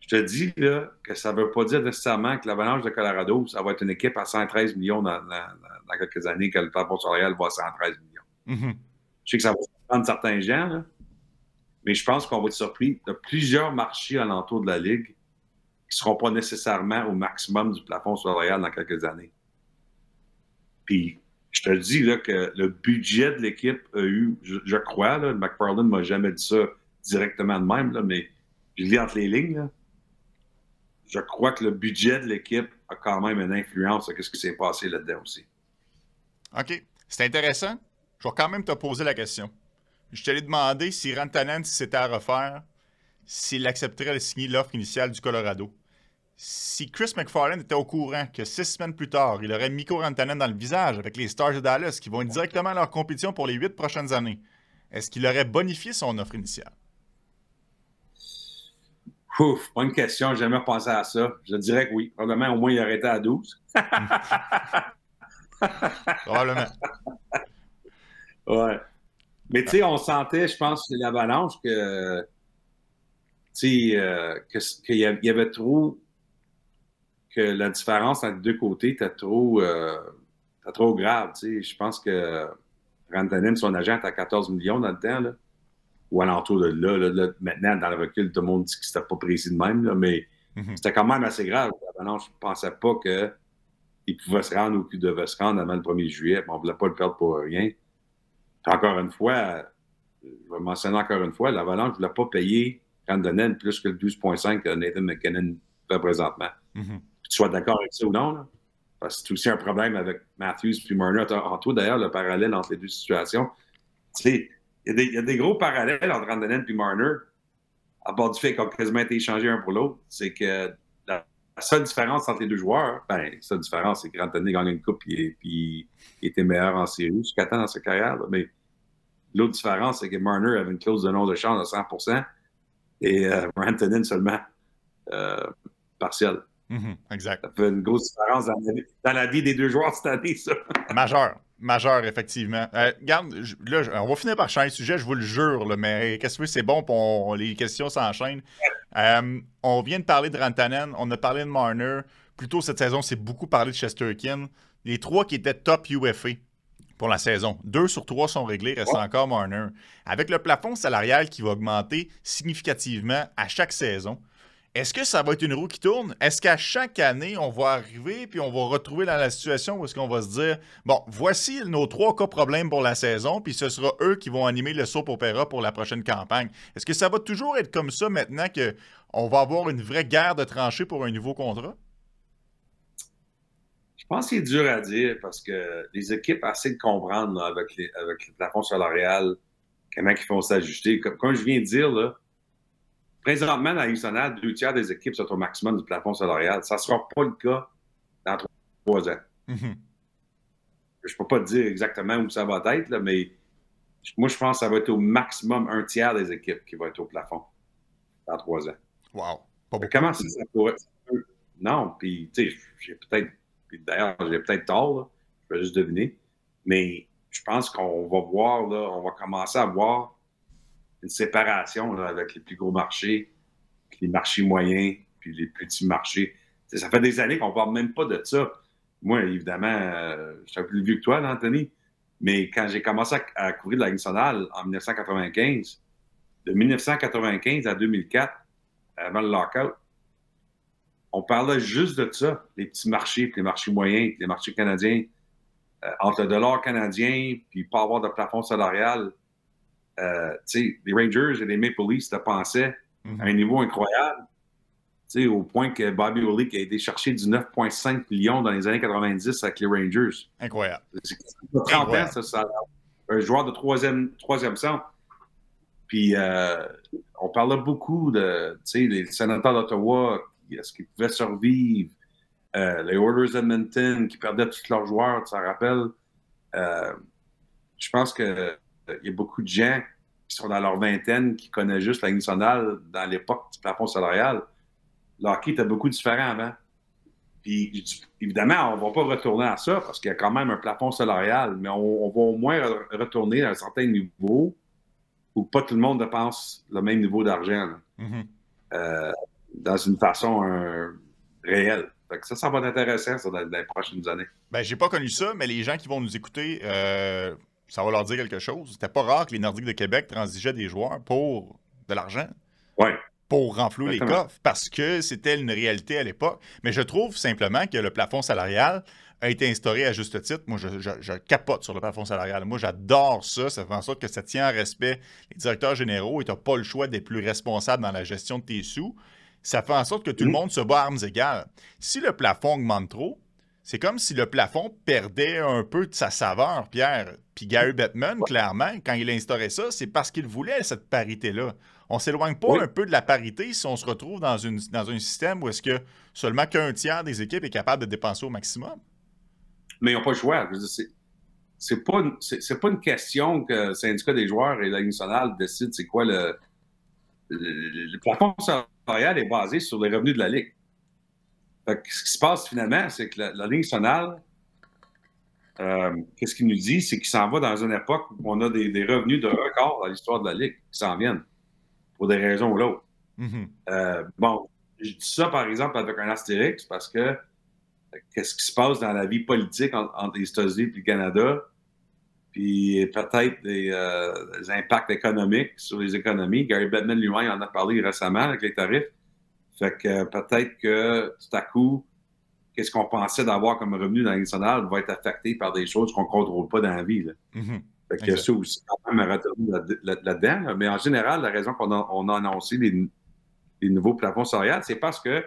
Je te dis là, que ça ne veut pas dire nécessairement que l'Avalanche de Colorado, ça va être une équipe à 113 millions dans quelques années, que le plafond salarial va à 113 millions. Mm-hmm. Je sais que ça va surprendre certains gens, là, mais je pense qu'on va être surpris de plusieurs marchés alentour de la Ligue qui ne seront pas nécessairement au maximum du plafond salarial dans quelques années. Puis, je te dis là, que le budget de l'équipe a eu, je crois, là, McFarland ne m'a jamais dit ça directement de même, là, mais je lis entre les lignes. Là, je crois que le budget de l'équipe a quand même une influence sur ce qui s'est passé là-dedans aussi. OK. C'est intéressant. Je vais quand même te poser la question. Je t'allais demander si Rantanen, si c'était à refaire, s'il accepterait de signer l'offre initiale du Colorado. Si Chris McFarland était au courant que 6 semaines plus tard, il aurait Mikko Rantanen dans le visage avec les Stars de Dallas qui vont être directement à leur compétition pour les 8 prochaines années, est-ce qu'il aurait bonifié son offre initiale? Ouf, bonne question. J'ai jamais pensé à ça. Je dirais que oui. Probablement, au moins, il aurait été à 12. Probablement. Ouais. Mais tu sais, on sentait, je pense, chez l'Avalanche que qu'il y avait trop... que la différence entre les deux côtés était trop grave. Tu sais. Je pense que Rantanen, son agent, est à 14 millions dans le temps, là, ou alentour de là. Maintenant, dans le recul, tout le monde dit que c'était pas précis de même, là, mais c'était quand même assez grave. L'Avalanche ne pensait pas qu'il pouvait se rendre ou qu'il devait se rendre avant le 1er juillet. On ne voulait pas le perdre pour rien. Puis encore une fois, je vais mentionner encore une fois, l'Avalanche ne voulait pas payer Rantanen plus que le 12,5 que Nathan McKinnon fait présentement. Tu sois d'accord avec ça ou non, là? Parce que c'est aussi un problème avec Matthews puis Marner. En toi, d'ailleurs, le parallèle entre les deux situations. Tu sais, il y a des gros parallèles entre Rantanen et Marner, à part du fait qu'ils ont quasiment été échangés un pour l'autre. C'est que la seule différence entre les deux joueurs, la seule différence, c'est que Rantanen gagne une coupe et il était meilleur en série jusqu'à temps dans sa carrière. Là. Mais l'autre différence, c'est que Marner avait une clause de non-échange de 100% et Rantanen seulement partiel. Exact. Ça fait une grosse différence dans la vie des deux joueurs cette année, ça. Majeur, effectivement. Regarde, là, on va finir par changer de sujet, je vous le jure, là, mais qu'est-ce que c'est bon, les questions s'enchaînent. On vient de parler de Rantanen, on a parlé de Marner. Plus tôt cette saison, c'est beaucoup parlé de Shesterkin. Les 3 qui étaient top UFA pour la saison. 2 sur 3 sont réglés, reste encore Marner. Avec le plafond salarial qui va augmenter significativement à chaque saison, est-ce que ça va être une roue qui tourne? Est-ce qu'à chaque année, on va arriver puis on va retrouver dans la situation où est-ce qu'on va se dire bon, voici nos 3 cas problèmes pour la saison, puis ce sera eux qui vont animer le soap opéra pour la prochaine campagne. Est-ce que ça va toujours être comme ça maintenant qu'on va avoir une vraie guerre de tranchées pour un nouveau contrat? Je pense que c'est dur à dire parce que les équipes essaient de comprendre là, avec le plafond salarial comment ils font s'ajuster. Comme je viens de dire, là, présentement, dans la Ligue nationale, 2 tiers des équipes sont au maximum du plafond salarial. Ça ne sera pas le cas dans 3 ans. Mm-hmm. Je ne peux pas te dire exactement où ça va être, là, mais moi, je pense que ça va être au maximum 1 tiers des équipes qui vont être au plafond dans 3 ans. Wow. Pas beaucoup. Comment ça pourrait... Non, puis, tu sais, j'ai peut-être... D'ailleurs, j'ai peut-être tort, là. Je vais juste deviner. Mais je pense qu'on va voir, là, on va commencer à voir une séparation là, avec les plus gros marchés, les marchés moyens, puis les petits marchés. T'sais, ça fait des années qu'on ne parle même pas de ça. Moi, évidemment, je suis un peu plus vieux que toi, là, Anthony, mais quand j'ai commencé à couvrir la Ligue nationale en 1995, de 1995 à 2004, avant le lockout, on parlait juste de ça, les petits marchés, puis les marchés moyens, puis les marchés canadiens. Entre le dollar canadien, puis pas avoir de plafond salarial, les Rangers et les Maple Leafs le pensaient à un niveau incroyable, au point que Bobby Orlick a été chercher du 9,5 millions dans les années 90 avec les Rangers. Incroyable. C'est 30 ans, ça. Un joueur de troisième centre. Puis, on parlait beaucoup de, les sénateurs d'Ottawa, est-ce qu'ils pouvaient survivre? Les Oilers d'Edmonton qui perdaient tous leurs joueurs, tu t'en rappelles? Je pense qu'il y a beaucoup de gens qui sont dans leur vingtaine qui connaissent juste la Ligue nationale dans l'époque du plafond salarial. Le hockey était beaucoup différent avant. Puis, évidemment, on ne va pas retourner à ça parce qu'il y a quand même un plafond salarial, mais on va au moins retourner à un certain niveau où pas tout le monde dépense le même niveau d'argent dans une façon réelle. Ça va être intéressant ça, dans les prochaines années. Ben, j'ai pas connu ça, mais les gens qui vont nous écouter, ça va leur dire quelque chose. C'était pas rare que les Nordiques de Québec transigeaient des joueurs pour de l'argent. Oui. Pour renflouer les coffres, parce que c'était une réalité à l'époque. Mais je trouve simplement que le plafond salarial a été instauré à juste titre. Moi, je capote sur le plafond salarial. Moi, j'adore ça. Ça fait en sorte que ça tient en respect les directeurs généraux et tu n'as pas le choix d'être plus responsable dans la gestion de tes sous. Ça fait en sorte que tout le monde se bat à armes égales. Si le plafond augmente trop, c'est comme si le plafond perdait un peu de sa saveur, Pierre. Puis Gary Bettman, clairement, quand il a instauré ça, c'est parce qu'il voulait cette parité-là. On ne s'éloigne pas un peu de la parité si on se retrouve dans un système où est-ce que seulement qu'un tiers des équipes est capable de dépenser au maximum. Mais ils n'ont pas le choix. C'est pas une question que le syndicat des joueurs et la Ligue nationale décident c'est quoi le plafond salarial est basé sur les revenus de la Ligue. Fait que ce qui se passe finalement, c'est que la Ligue nationale, qu'est-ce qu'il nous dit? C'est qu'il s'en va dans une époque où on a des revenus de record dans l'histoire de la Ligue qui s'en viennent pour des raisons ou l'autre. Bon, je dis ça par exemple avec un astérix parce que qu'est-ce qui se passe dans la vie politique entre les États-Unis et le Canada, puis peut-être des impacts économiques sur les économies. Gary Bettman lui-même en a parlé récemment avec les tarifs. Fait que peut-être que tout à coup, qu'est-ce qu'on pensait d'avoir comme revenu dans la Ligue nationale va être affecté par des choses qu'on ne contrôle pas dans la vie. Là. Fait que ça aussi, quand même, là-dedans. Là. Mais en général, la raison qu'on a annoncé les nouveaux plafonds salariales, c'est parce que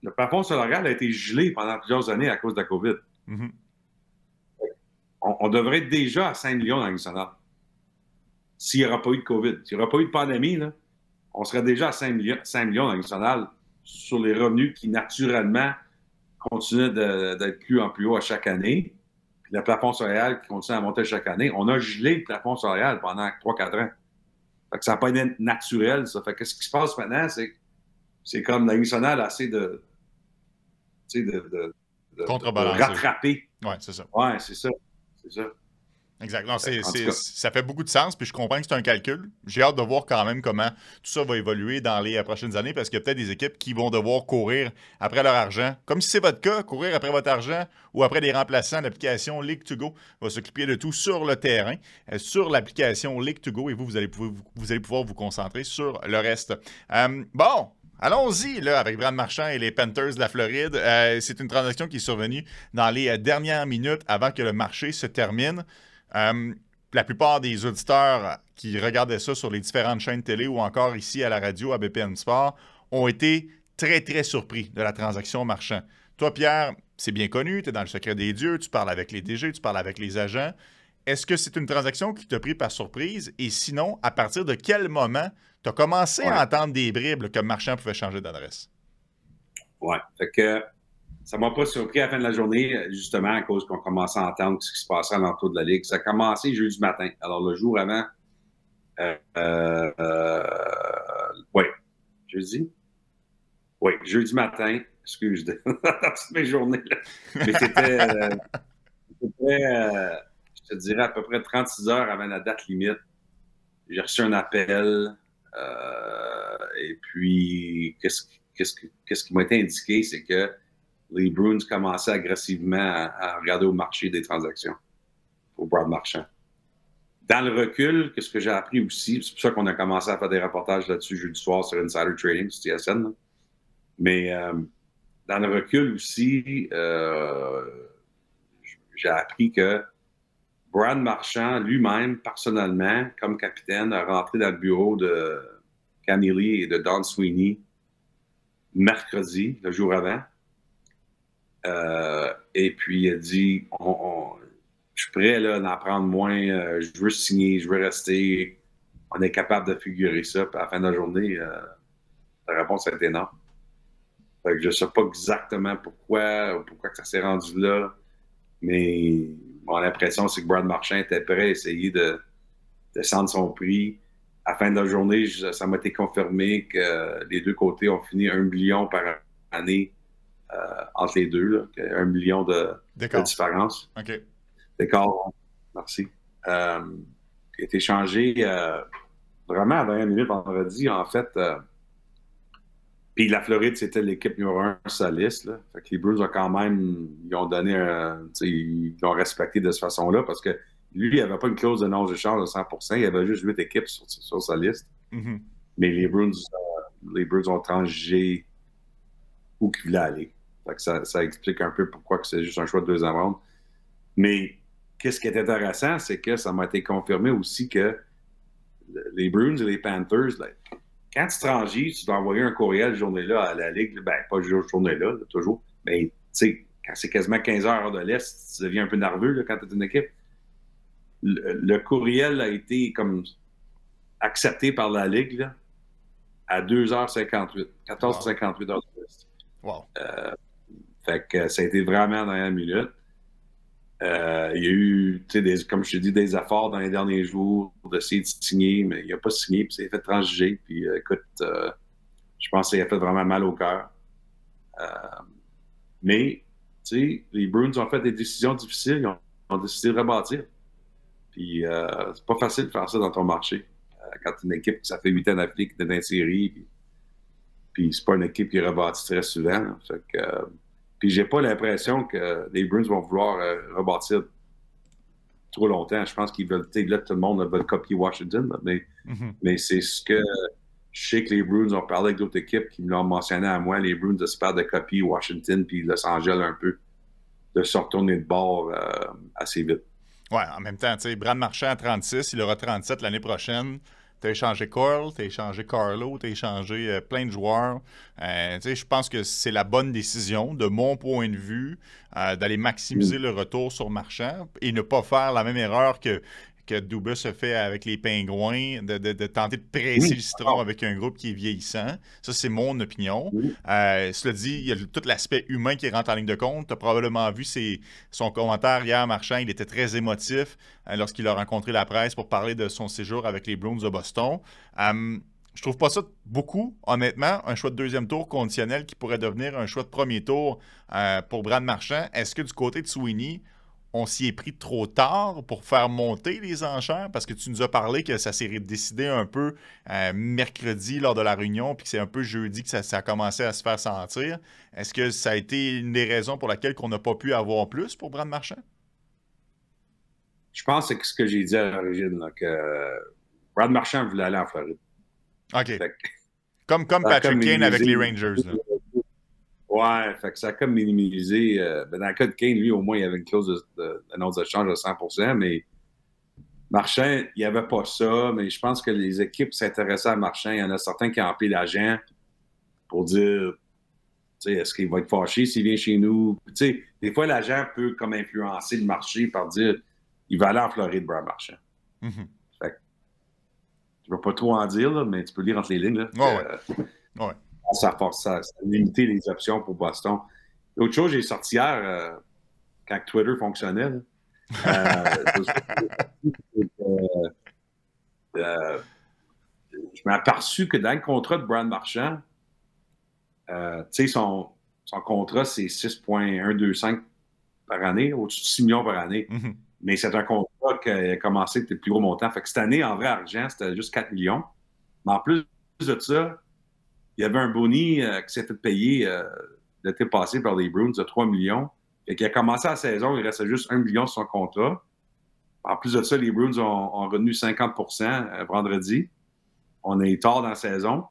le plafond salarial a été gelé pendant plusieurs années à cause de la COVID. On devrait être déjà à 5 millions dans la Ligue nationale. S'il n'y aura pas eu de COVID. S'il n'y aura pas eu de pandémie, là, on serait déjà à 5 millions dans la Ligue nationale sur les revenus qui, naturellement, continuent d'être plus en plus haut à chaque année. Puis le plafond salarial qui continue à monter chaque année. On a gelé le plafond salarial pendant 3-4 ans. Fait que ça n'a pas été naturel, ça. Fait que ce qui se passe maintenant, c'est comme la Ligue nationale essaie de rattraper. Oui, c'est ça. Oui, c'est ça. Exact. Non, ça fait beaucoup de sens, puis je comprends que c'est un calcul. J'ai hâte de voir quand même comment tout ça va évoluer dans les prochaines années, parce qu'il y a peut-être des équipes qui vont devoir courir après leur argent. Comme si c'est votre cas, courir après votre argent ou après des remplaçants. L'application League2Go va s'occuper de tout sur le terrain, sur l'application League2Go, et vous allez pouvoir vous concentrer sur le reste. Bon, allons-y là, avec Brad Marchand et les Panthers de la Floride. C'est une transaction qui est survenue dans les dernières minutes avant que le marché se termine. La plupart des auditeurs qui regardaient ça sur les différentes chaînes télé ou encore ici à la radio, à BPM Sport, ont été très, très surpris de la transaction Marchand. Toi, Pierre, c'est bien connu, tu es dans le secret des dieux, tu parles avec les DG, tu parles avec les agents. Est-ce que c'est une transaction qui t'a pris par surprise? Et sinon, à partir de quel moment Tu as commencé Ouais. à entendre des bribes là, que Marchand pouvait changer d'adresse. Ouais. Fait que ça m'a pas surpris à la fin de la journée, justement, à cause qu'on commençait à entendre ce qui se passait à l'entour de la Ligue. Ça a commencé jeudi matin. Alors, le jour avant, oui, jeudi? Oui, jeudi matin, excuse, dans toutes mes journées. Là. Mais je te dirais, à peu près 36 heures avant la date limite. J'ai reçu un appel. Et puis, qu'est-ce qui m'a été indiqué, c'est que les Bruins commençaient agressivement à regarder au marché des transactions pour Brad Marchand. Dans le recul, qu'est-ce que j'ai appris aussi, c'est pour ça qu'on a commencé à faire des reportages là-dessus jeudi soir sur Insider Trading, sur TSN. Là. Mais dans le recul aussi, j'ai appris que Brad Marchand, lui-même, personnellement, comme capitaine, a rentré dans le bureau de Camille et de Don Sweeney mercredi, le jour avant. Et puis, il a dit je suis prêt là, d'en prendre moins, je veux signer, je veux rester. On est capable de figurer ça. Puis à la fin de la journée, la réponse a été non. Fait que je ne sais pas exactement pourquoi que ça s'est rendu là, mais mon impression, c'est que Brad Marchand était prêt à essayer de descendre son prix. À la fin de la journée, ça m'a été confirmé que les deux côtés ont fini 1 million par année entre les deux. Là, 1 million de différence. OK. D'accord, merci. Qui a été changé vraiment à la dernière minute vendredi, en fait. Puis la Floride, c'était l'équipe numéro 1 sur la liste. Là. Fait que les Bruins ont quand même, ils ont donné ils l'ont respecté de cette façon-là parce que lui, il n'avait pas une clause de non-échange de 100%. Il y avait juste 8 équipes sur sa liste. Mm-hmm. Mais les Bruins ont transigé où ils voulaient aller. Fait que ça explique un peu pourquoi c'est juste un choix de 2e ronde. Mais qu'est-ce qui est intéressant, c'est que ça m'a été confirmé aussi que les Bruins et les Panthers, là, quand tu transigis, tu dois envoyer un courriel cette journée-là à la Ligue. Ben, pas cette journée-là, là, toujours. Mais, tu sais, quand c'est quasiment 15 heures de l'Est, tu deviens un peu nerveux là, quand tu es une équipe. Le courriel a été comme accepté par la Ligue là, à 2h58, 14h58 heures de l'Est. Wow. Fait que ça a été vraiment dans la minute. Il y a eu, comme je te dis, des efforts dans les derniers jours d'essayer de signer, mais il n'a pas signé, puis il s'est fait transiger. Puis écoute, je pense qu'il a fait vraiment mal au cœur. Mais, tu sais, les Bruins ont fait des décisions difficiles. Ils ont décidé de rebâtir. Puis c'est pas facile de faire ça dans ton marché. Quand une équipe, ça fait 8 ans d'affilée qui est dans une série, puis c'est pas une équipe qui rebâtit très souvent. Là. Fait que... puis j'ai pas l'impression que les Bruins vont vouloir rebâtir trop longtemps. Je pense qu'ils veulent, là, tout le monde veut copier Washington, là, mais c'est ce que je sais que les Bruins ont parlé avec d'autres équipes qui me l'ont mentionné à moi. Les Bruins espèrent de copier Washington puis Los Angeles un peu, de se retourner de bord assez vite. Ouais, en même temps, tu sais, Brad Marchand à 36, il aura 37 l'année prochaine. Tu as échangé Cole, tu as échangé Carlo, tu as échangé plein de joueurs. Je pense que c'est la bonne décision, de mon point de vue, d'aller maximiser le retour sur Marchand et ne pas faire la même erreur que Dubas a fait avec les Pingouins, de tenter de presser le citron avec un groupe qui est vieillissant. Ça, c'est mon opinion. Cela dit, il y a tout l'aspect humain qui rentre en ligne de compte. Tu as probablement vu son commentaire hier, Marchand. Il était très émotif lorsqu'il a rencontré la presse pour parler de son séjour avec les Bruins de Boston. Je trouve pas ça beaucoup, honnêtement, un choix de 2e tour conditionnel qui pourrait devenir un choix de 1er tour pour Brad Marchand. Est-ce que du côté de Sweeney, on s'y est pris trop tard pour faire monter les enchères? Parce que tu nous as parlé que ça s'est décidé un peu mercredi lors de la réunion, puis que c'est un peu jeudi que ça a commencé à se faire sentir. Est-ce que ça a été une des raisons pour laquelle on n'a pas pu avoir plus pour Brad Marchand? Je pense que c'est ce que j'ai dit à l'origine, là, que Brad Marchand voulait aller en Floride. OK. Comme Patrick Kane avec les Rangers. Là. Ouais, fait que ça a comme minimisé. Dans le cas de Kane, lui, au moins, il y avait une clause d'annonce d'échange de 100%, mais Marchand, il n'y avait pas ça. Mais je pense que les équipes s'intéressaient à Marchand. Il y en a certains qui ont appelé l'agent pour dire, tu sais, est-ce qu'il va être fâché s'il vient chez nous? Tu sais, des fois, l'agent peut comme influencer le marché par dire, il va aller en Floride, Brad Marchand. je ne veux pas trop en dire, là, mais tu peux lire entre les lignes. Là, Ouais. Ça a limité les options pour Boston. L'autre chose, j'ai sorti hier, quand Twitter fonctionnait, je m'ai aperçu que dans le contrat de Brad Marchand, tu sais, son contrat, c'est 6,125 par année, au-dessus de 6 millions par année. Mm-hmm. Mais c'est un contrat qui a commencé avec le plus gros montant. Fait que cette année, en vrai argent, c'était juste 4 millions. Mais en plus de ça, il y avait un boni qui s'est fait payer l'été passé par les Bruins de 3 millions. Et qui a commencé la saison, il restait juste 1 million sur son contrat. En plus de ça, les Bruins ont retenu 50% vendredi. On est tard dans la saison.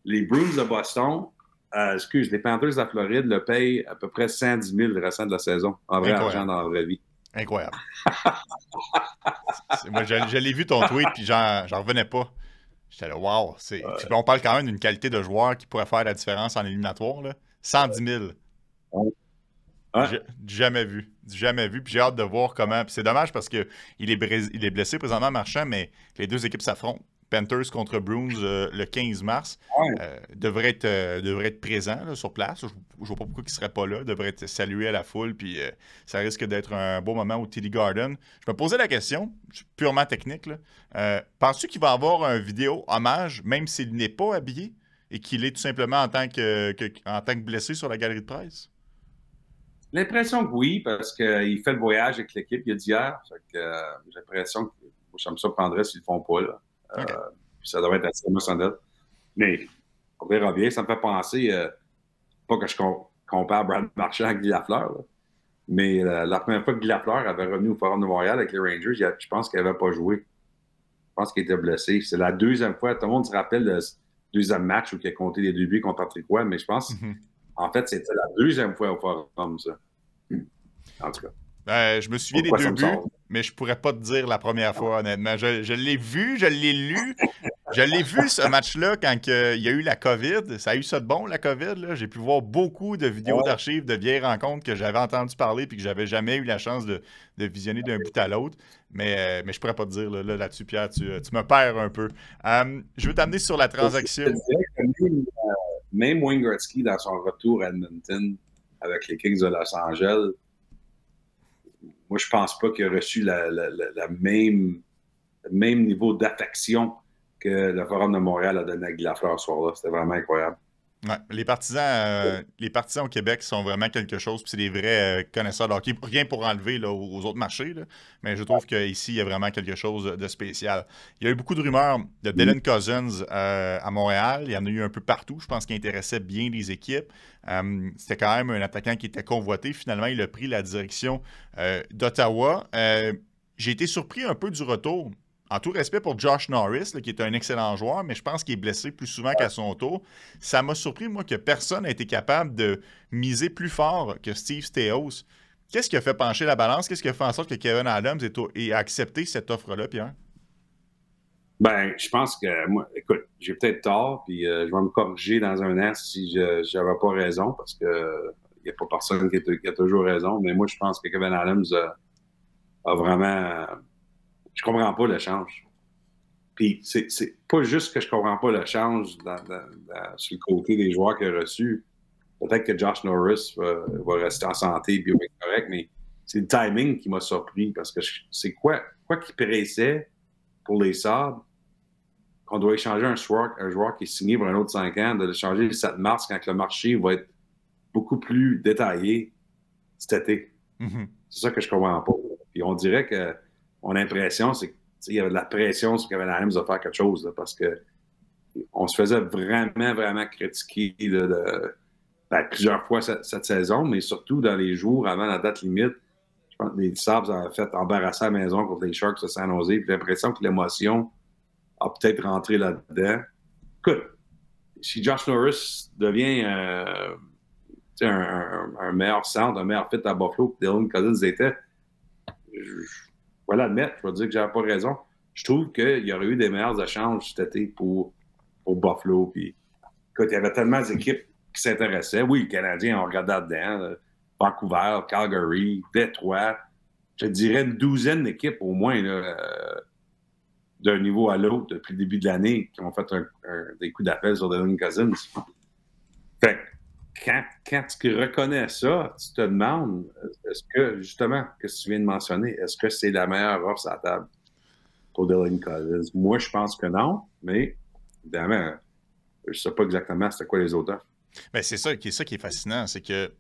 Les Bruins de Boston, les Panthers de la Floride le payent à peu près 110 000 le restant de la saison, en vrai argent dans la vraie vie. Incroyable. Moi, je l'ai vu ton tweet, puis j'en revenais pas. J'étais là, wow. On parle quand même d'une qualité de joueur qui pourrait faire la différence en éliminatoire. Là. 110 000. Jamais vu. Jamais vu. Puis j'ai hâte de voir comment. Puis c'est dommage parce qu'il est blessé présentement, Marchand, mais les deux équipes s'affrontent. Panthers contre Bruins le 15 mars. Devrait être présent là, sur place. Je ne vois pas pourquoi il ne serait pas là. Devrait être salué à la foule. Puis ça risque d'être un beau moment au TD Garden. Je me posais la question, purement technique. Penses-tu qu'il va avoir un vidéo hommage, même s'il n'est pas habillé et qu'il est tout simplement en tant que blessé sur la galerie de presse? L'impression que oui, parce qu'il fait le voyage avec l'équipe, il a dit hier. J'ai l'impression que ça me surprendrait s'ils ne le font pas. Là. Okay. Puis ça devrait être assez émotionnel. Mais on verra bien. Ça me fait penser, pas que je compare Brad Marchand avec Guy Lafleur, là, mais la première fois que Guy Lafleur avait revenu au Forum de Montréal avec les Rangers, je pense qu'il n'avait pas joué. Je pense qu'il était blessé. C'est la deuxième fois. Tout le monde se rappelle le deuxième match où il a compté les 2 buts contre Patrick Roy, mais je pense en fait, c'était la deuxième fois au Forum, ça. En tout cas. Je me souviens des 2 buts, mais je pourrais pas te dire la première fois, honnêtement. Je l'ai vu, je l'ai lu. Je l'ai vu, ce match-là, quand il y a eu la COVID. Ça a eu ça de bon, la COVID. J'ai pu voir beaucoup de vidéos d'archives de vieilles rencontres que j'avais entendu parler et que j'avais jamais eu la chance de visionner d'un bout à l'autre. Mais je pourrais pas te dire là-dessus, Pierre. Tu me perds un peu. Je veux t'amener sur la transaction. Même Wayne Gretzky, dans son retour à Edmonton avec les Kings de Los Angeles, moi, je pense pas qu'il a reçu le même niveau d'affection que le Forum de Montréal a donné à Guy Lafleur ce soir-là. C'était vraiment incroyable. Ouais, les partisans au Québec sont vraiment quelque chose. Puis c'est des vrais connaisseurs de hockey. Rien pour enlever là, aux autres marchés. Là, mais je trouve qu'ici, il y a vraiment quelque chose de spécial. Il y a eu beaucoup de rumeurs de Dylan Cousins à Montréal. Il y en a eu un peu partout. Je pense qu'il intéressait bien les équipes. C'était quand même un attaquant qui était convoité. Finalement, il a pris la direction d'Ottawa. J'ai été surpris un peu du retour. En tout respect pour Josh Norris, là, qui est un excellent joueur, mais je pense qu'il est blessé plus souvent qu'à son tour. Ça m'a surpris, moi, que personne n'a été capable de miser plus fort que Steve Staios. Qu'est-ce qui a fait pencher la balance? Qu'est-ce qui a fait en sorte que Kevin Adams ait accepté cette offre-là, Pierre? Ben, je pense que, moi, écoute, j'ai peut-être tort, puis je vais me corriger dans un an si je n'avais pas raison, parce que il n'y a pas personne qui a toujours raison, mais moi, je pense que Kevin Adams a vraiment... Je comprends pas le change. Puis c'est pas juste que je comprends pas le change sur le côté des joueurs qu'il a reçus. Peut-être que Josh Norris va rester en santé et bien correct, mais c'est le timing qui m'a surpris parce que c'est quoi qui pressait pour les Sabres qu'on doit échanger un joueur qui est signé pour un autre 5 ans, de le changer le 7 mars quand le marché va être beaucoup plus détaillé cet été. Mm-hmm. C'est ça que je comprends pas. Puis on dirait que mon impression, c'est qu'il y avait de la pression sur Kevin Adams de faire quelque chose, là, parce que on se faisait vraiment, vraiment critiquer plusieurs fois cette saison, mais surtout dans les jours avant la date limite. Je pense que les Sabres ont fait embarrasser à la maison contre les Sharks de San Jose. J'ai l'impression que l'émotion a peut-être rentré là-dedans. Écoute, si Josh Norris devient un meilleur centre, un meilleur fit à Buffalo que Dylan Cousins était, voilà, admettre, je vais dire que j'avais pas raison. Je trouve qu'il y aurait eu des meilleurs échanges cet été pour Buffalo. Puis, écoute, il y avait tellement d'équipes qui s'intéressaient. Oui, les Canadiens ont regardé là-dedans. Vancouver, Calgary, Détroit. Je te dirais une douzaine d'équipes au moins. Là, d'un niveau à l'autre depuis le début de l'année qui ont fait des coups d'appel sur Dylan Cousins. Fait quand tu reconnais ça, tu te demandes, est-ce que, justement, que tu viens de mentionner, est-ce que c'est la meilleure offre sur la table pour Dylan Cousins? Moi, je pense que non, mais évidemment, je ne sais pas exactement c'était quoi les autres offres. Ben, c'est ça qui est fascinant, c'est que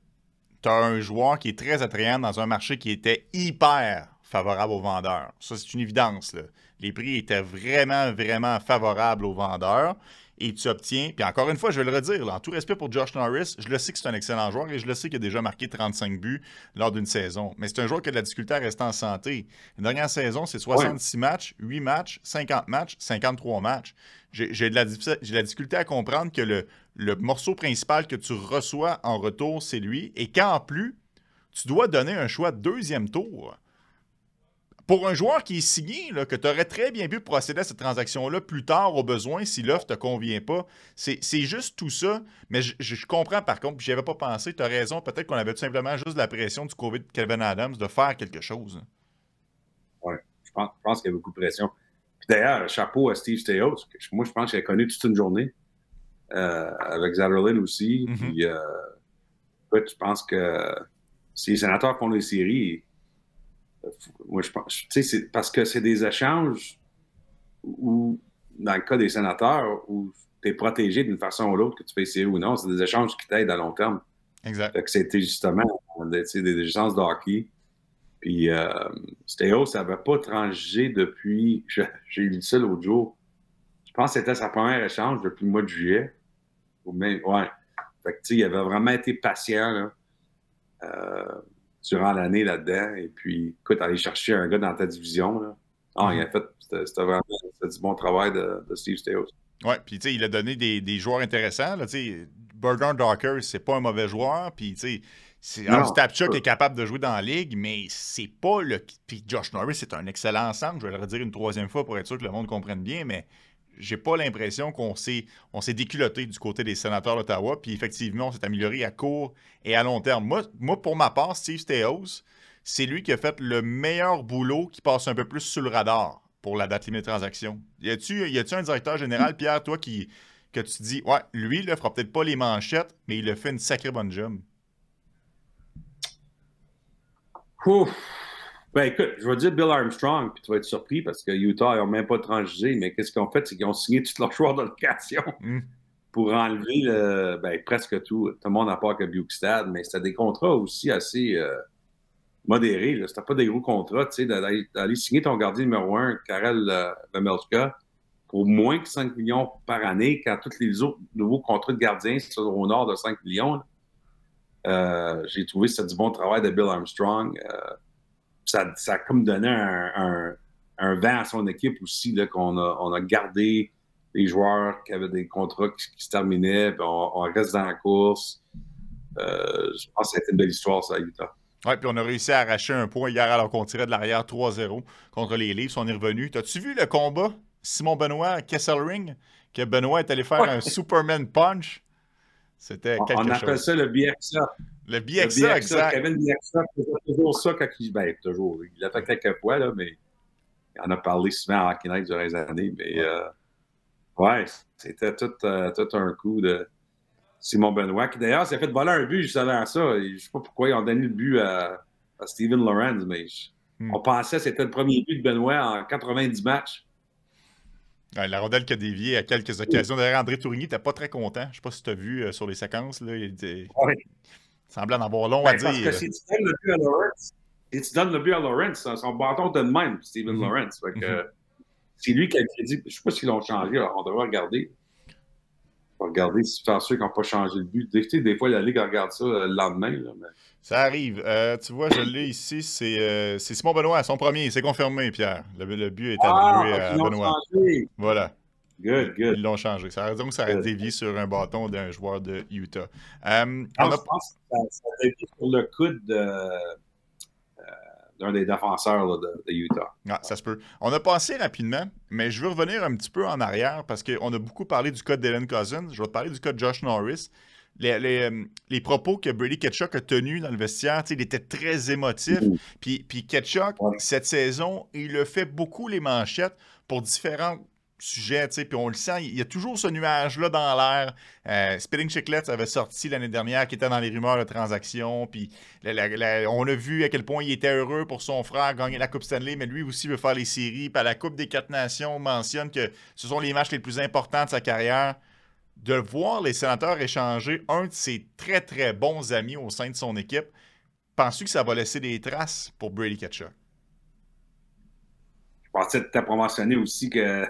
tu as un joueur qui est très attrayant dans un marché qui était hyper favorable aux vendeurs. Ça, c'est une évidence, là. Les prix étaient vraiment, vraiment favorables aux vendeurs. Et tu obtiens, puis encore une fois, je vais le redire, là, en tout respect pour Josh Norris, je le sais que c'est un excellent joueur et je le sais qu'il a déjà marqué 35 buts lors d'une saison. Mais c'est un joueur qui a de la difficulté à rester en santé. La dernière saison, c'est 66 matchs, 8 matchs, 50 matchs, 53 matchs. J'ai de la difficulté à comprendre que le morceau principal que tu reçois en retour, c'est lui. Et qu'en plus, tu dois donner un choix de deuxième tour. Pour un joueur qui est signé, là, que tu aurais très bien pu procéder à cette transaction-là plus tard au besoin si l'offre ne te convient pas, c'est juste tout ça. Mais je comprends par contre, puis j'y avais pas pensé, tu as raison, peut-être qu'on avait tout simplement juste la pression du COVID de Kevin Adams de faire quelque chose. Oui, je pense qu'il y a beaucoup de pression. Puis d'ailleurs, chapeau à Steve Staios. Moi, je pense qu'il a connu toute une journée avec Zetterlund aussi. Puis, je pense que si les sénateurs font les séries, moi, je pense, tu sais, c'est parce que c'est des échanges où, dans le cas des sénateurs, où tu es protégé d'une façon ou l'autre, que tu fais essayer ou non, c'est des échanges qui t'aident à long terme. Exact. Fait que c'était justement des échanges de hockey. Puis, Staios n'avait pas transigé depuis, j'ai lu ça l'autre jour, je pense que c'était sa première échange depuis le mois de juillet. Ou même, ouais. Fait que, tu sais, il avait vraiment été patient, là. Durant l'année là-dedans. Et puis, écoute, aller chercher un gars dans ta division, là. Il a fait, c'était vraiment du bon travail de Steve Staios. Oui, puis tu sais, il a donné des joueurs intéressants. Là, Bernard Docker, c'est pas un mauvais joueur. Puis tu sais, Stapchuk est capable de jouer dans la ligue, mais c'est pas le. Puis Josh Norris, c'est un excellent centre. Je vais le redire une troisième fois pour être sûr que le monde comprenne bien, mais j'ai pas l'impression qu'on s'est déculotté du côté des sénateurs d'Ottawa. Puis effectivement, on s'est amélioré à court et à long terme. Moi pour ma part, Steve Staios, c'est lui qui a fait le meilleur boulot qui passe un peu plus sous le radar pour la date limite de transaction. Y a-tu un directeur général, Pierre, toi, que tu dis, ouais, lui, il ne fera peut-être pas les manchettes, mais il a fait une sacrée bonne job? Ouf. Ben écoute, je vais dire Bill Armstrong, puis tu vas être surpris parce que Utah, ils n'ont même pas transigé, mais qu'est-ce qu'ils ont fait? C'est qu'ils ont signé tous leurs joueurs de location pour enlever presque tout le monde à part que Bukestad, mais c'était des contrats aussi assez modérés. C'était pas des gros contrats, tu sais, d'aller signer ton gardien numéro 1, Karel Vejmelka, pour moins que 5 millions par année, quand tous les autres nouveaux contrats de gardiens sont au nord de 5 millions. J'ai trouvé que c'était du bon travail de Bill Armstrong. Ça a comme donné un vent à son équipe aussi, là, on a gardé les joueurs qui avaient des contrats qui se terminaient, puis on reste dans la course. Je pense que c'était une belle histoire, ça, à Utah. Oui, puis on a réussi à arracher un point hier alors qu'on tirait de l'arrière 3-0 contre les Leafs. On est revenu. T'as-tu vu le combat Simon Benoît Kesselring, que Benoît est allé faire un Superman Punch? C'était quelque chose. On appelle ça le BXA. Le BXA, exact. Kevin BXA faisait toujours ça quand il... Ben, toujours. Il l'a fait quelques fois, là, mais il en a parlé souvent à Hockey Night durant les années. Mais, c'était tout un coup de Simon Benoît, qui d'ailleurs s'est fait voler un but juste avant ça. Je ne sais pas pourquoi ils ont donné le but à Steven Lorentz, mais on pensait que c'était le premier but de Benoît en 90 matchs. Ouais, la rondelle qui a dévié à quelques occasions. D'ailleurs, André Tourigny n'était pas très content. Je ne sais pas si tu as vu sur les séquences. Là, il semblait en avoir long à dire. Parce que si tu donnes le but à Lawrence, son bâton de même, Steven Lawrence. C'est lui qui a crédit. Je ne sais pas s'ils l'ont changé. Alors on devrait regarder. On va regarder si faire ceux qui n'ont pas changé le but. Des fois, la Ligue regarde ça le lendemain. Là, mais... Ça arrive. Tu vois, je l'ai ici. C'est Simon Benoît, son premier. C'est confirmé, Pierre. Le but est attribué à Benoît. Changé. Voilà. Good. Ils l'ont changé. Ça donc ça a dévié sur un bâton d'un joueur de Utah. Je pense que ça a dévié sur le coude d'un des défenseurs là, de Utah. Ah, ça se peut. On a passé rapidement, mais je veux revenir un petit peu en arrière parce qu'on a beaucoup parlé du cas de Dylan Cousins. Je vais te parler du cas de Josh Norris. les propos que Brady Tkachuk a tenus dans le vestiaire, il était très émotif. Puis Tkachuk, cette saison, il a fait beaucoup les manchettes pour différents sujets, puis on le sent, il y a toujours ce nuage-là dans l'air. Spitting Chicklets avait sorti l'année dernière, qui était dans les rumeurs de transactions, puis on a vu à quel point il était heureux pour son frère gagner la Coupe Stanley, mais lui aussi veut faire les séries. Puis à la Coupe des 4 Nations, on mentionne que ce sont les matchs les plus importants de sa carrière. De voir les Sénateurs échanger un de ses très, très bons amis au sein de son équipe, penses-tu que ça va laisser des traces pour Brady Tkachuk? Je pensais que tu as promotionné aussi que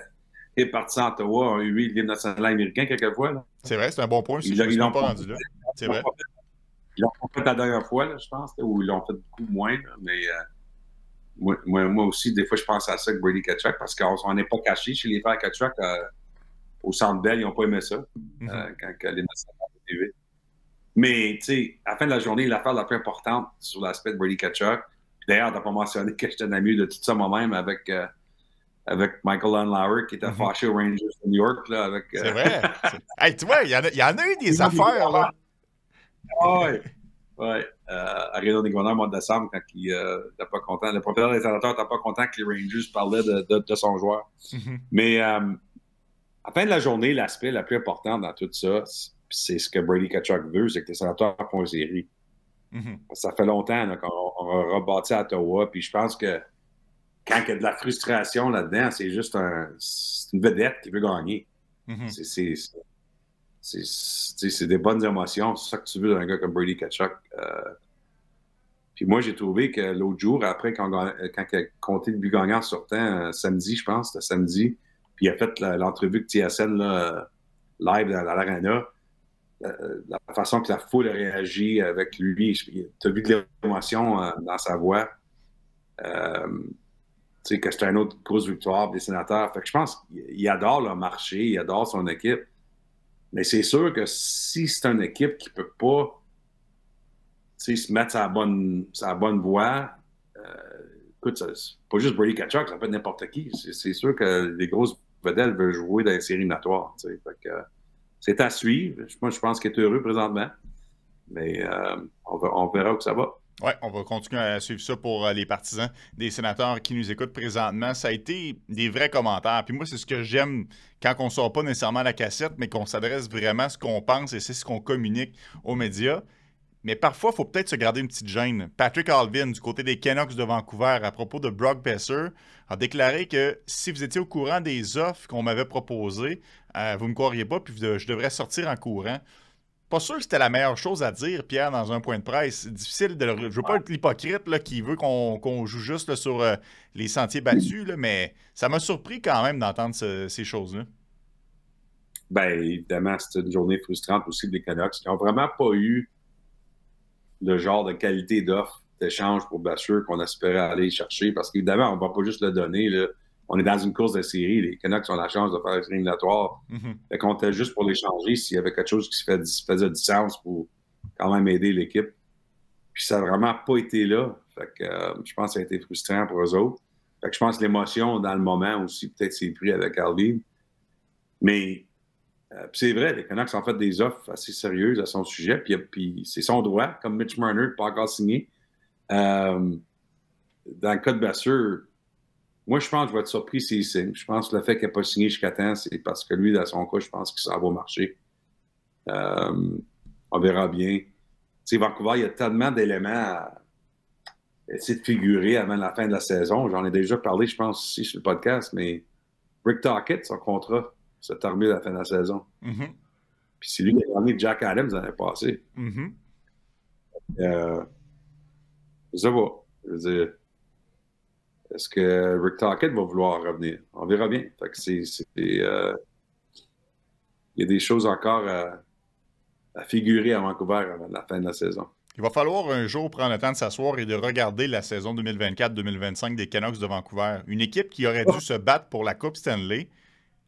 les partis à Ottawa ont eu le Ligue nationale américain quelquefois. Là. C'est vrai, c'est un bon point. Ils l'ont pas rendu là. C'est vrai. Ils l'ont fait la dernière fois, là, je pense, ou ils l'ont fait beaucoup moins. Là, mais moi aussi, des fois, je pense à ça avec Brady Tkachuk parce qu'on n'est pas caché chez les frères Tkachuk. Au Centre Bell, ils n'ont pas aimé ça quand les nationales ont été 8. Mais, tu sais, à la fin de la journée, l'affaire la plus importante sur l'aspect de Brady Tkachuk, d'ailleurs, tu n'as pas mentionné que j'étais un ami de tout ça moi-même avec Michael Landauer qui était fâché aux Rangers de New York. Là, avec, C'est vrai. Hey, tu vois, il y en a eu des affaires, là. Oui. À Réunion des Gouverneurs au mois de décembre, quand il n'était pas content. Le propriétaire des Sénateurs n'était pas content que les Rangers parlaient de son joueur. Mais à la fin de la journée, l'aspect le plus important dans tout ça, c'est ce que Brady Tkachuk veut, c'est que les Sénateurs font une série. Ça fait longtemps qu'on a rebâti à Ottawa, puis je pense que quand il y a de la frustration là-dedans, c'est juste une vedette qui veut gagner. C'est des bonnes émotions. C'est ça que tu veux d'un gars comme Brady Tkachuk. Puis moi, j'ai trouvé que l'autre jour, après, quand il a compté le but gagnant sortant, samedi, je pense, c'était samedi, puis il a fait l'entrevue que TSN là, live dans l'aréna, la façon que la foule a réagi avec lui, tu as vu de l'émotion dans sa voix. Tu sais, que c'était une autre grosse victoire des Sénateurs. Fait que je pense qu'il adore le marché, il adore son équipe. Mais c'est sûr que si c'est une équipe qui ne peut pas se mettre sa bonne voie, écoute, c'est pas juste Brady Tkachuk, ça peut être n'importe qui. C'est sûr que les grosses vedettes veulent jouer dans les séries éliminatoires. Fait que, c'est à suivre. Moi, je pense qu'il est heureux présentement. Mais on verra où ça va. Oui, on va continuer à suivre ça pour les partisans des Sénateurs qui nous écoutent présentement. Ça a été des vrais commentaires. Puis moi, c'est ce que j'aime quand on ne sort pas nécessairement la cassette, mais qu'on s'adresse vraiment à ce qu'on pense et c'est ce qu'on communique aux médias. Mais parfois, il faut peut-être se garder une petite gêne. Patrick Allvin, du côté des Canucks de Vancouver, à propos de Brock Boeser, a déclaré que si vous étiez au courant des offres qu'on m'avait proposées, vous ne me croiriez pas, puis je devrais sortir en courant. Pas sûr que c'était la meilleure chose à dire, Pierre, dans un point de presse. C'est difficile de je veux pas être l'hypocrite là, qui veut qu'on joue juste là, sur les sentiers battus, là, mais ça m'a surpris quand même d'entendre ces choses-là. Bien, évidemment, c'était une journée frustrante aussi des Canucks qui n'ont vraiment pas eu le genre de qualité d'offre d'échange pour Boeser qu'on espérait aller chercher. Parce qu'évidemment, on ne va pas juste le donner. Là. On est dans une course de série. Les Canucks ont la chance de faire une série éliminatoire. Fait qu'on était juste pour l'échanger s'il y avait quelque chose qui faisait du sens pour quand même aider l'équipe. Puis ça n'a vraiment pas été là. Fait que je pense que ça a été frustrant pour eux autres. Fait que je pense que l'émotion dans le moment aussi, peut-être c'est pris avec Allvin. Mais c'est vrai, les Canucks ont fait des offres assez sérieuses à son sujet. Puis c'est son droit, comme Mitch Marner, pas encore signé. Dans le cas de Boeser, moi, je pense que je vais être surpris s'il signe. Je pense que le fait qu'il n'ait pas signé jusqu'à temps, c'est parce que lui, dans son cas, je pense que ça va marcher. On verra bien. Tu sais, Vancouver, il y a tellement d'éléments à essayer de figurer avant la fin de la saison. J'en ai déjà parlé, je pense, ici sur le podcast, mais Rick Tocchet, son contrat, se termine à la fin de la saison. Puis c'est lui qui a gagné Jack Adams l'année passée. Je sais pas. Je veux dire, est-ce que Rick Tocchet va vouloir revenir? On verra bien. Fait que il y a des choses encore à figurer à Vancouver avant la fin de la saison. Il va falloir un jour prendre le temps de s'asseoir et de regarder la saison 2024-2025 des Canucks de Vancouver. Une équipe qui aurait dû se battre pour la Coupe Stanley.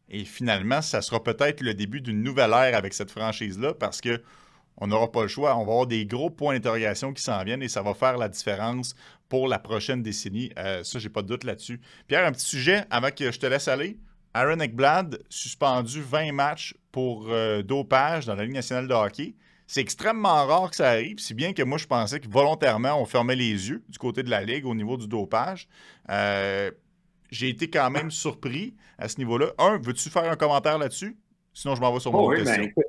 Et finalement, ça sera peut-être le début d'une nouvelle ère avec cette franchise-là parce qu'on n'aura pas le choix. On va avoir des gros points d'interrogation qui s'en viennent et ça va faire la différence pour la prochaine décennie. Ça, j'ai pas de doute là-dessus. Pierre, un petit sujet avant que je te laisse aller. Aaron Ekblad, suspendu 20 matchs pour dopage dans la Ligue nationale de hockey. C'est extrêmement rare que ça arrive, si bien que moi, je pensais que volontairement, on fermait les yeux du côté de la Ligue au niveau du dopage. J'ai été quand même surpris à ce niveau-là. Veux-tu faire un commentaire là-dessus? Sinon, je m'en vais sur mon question. Ben, écoute,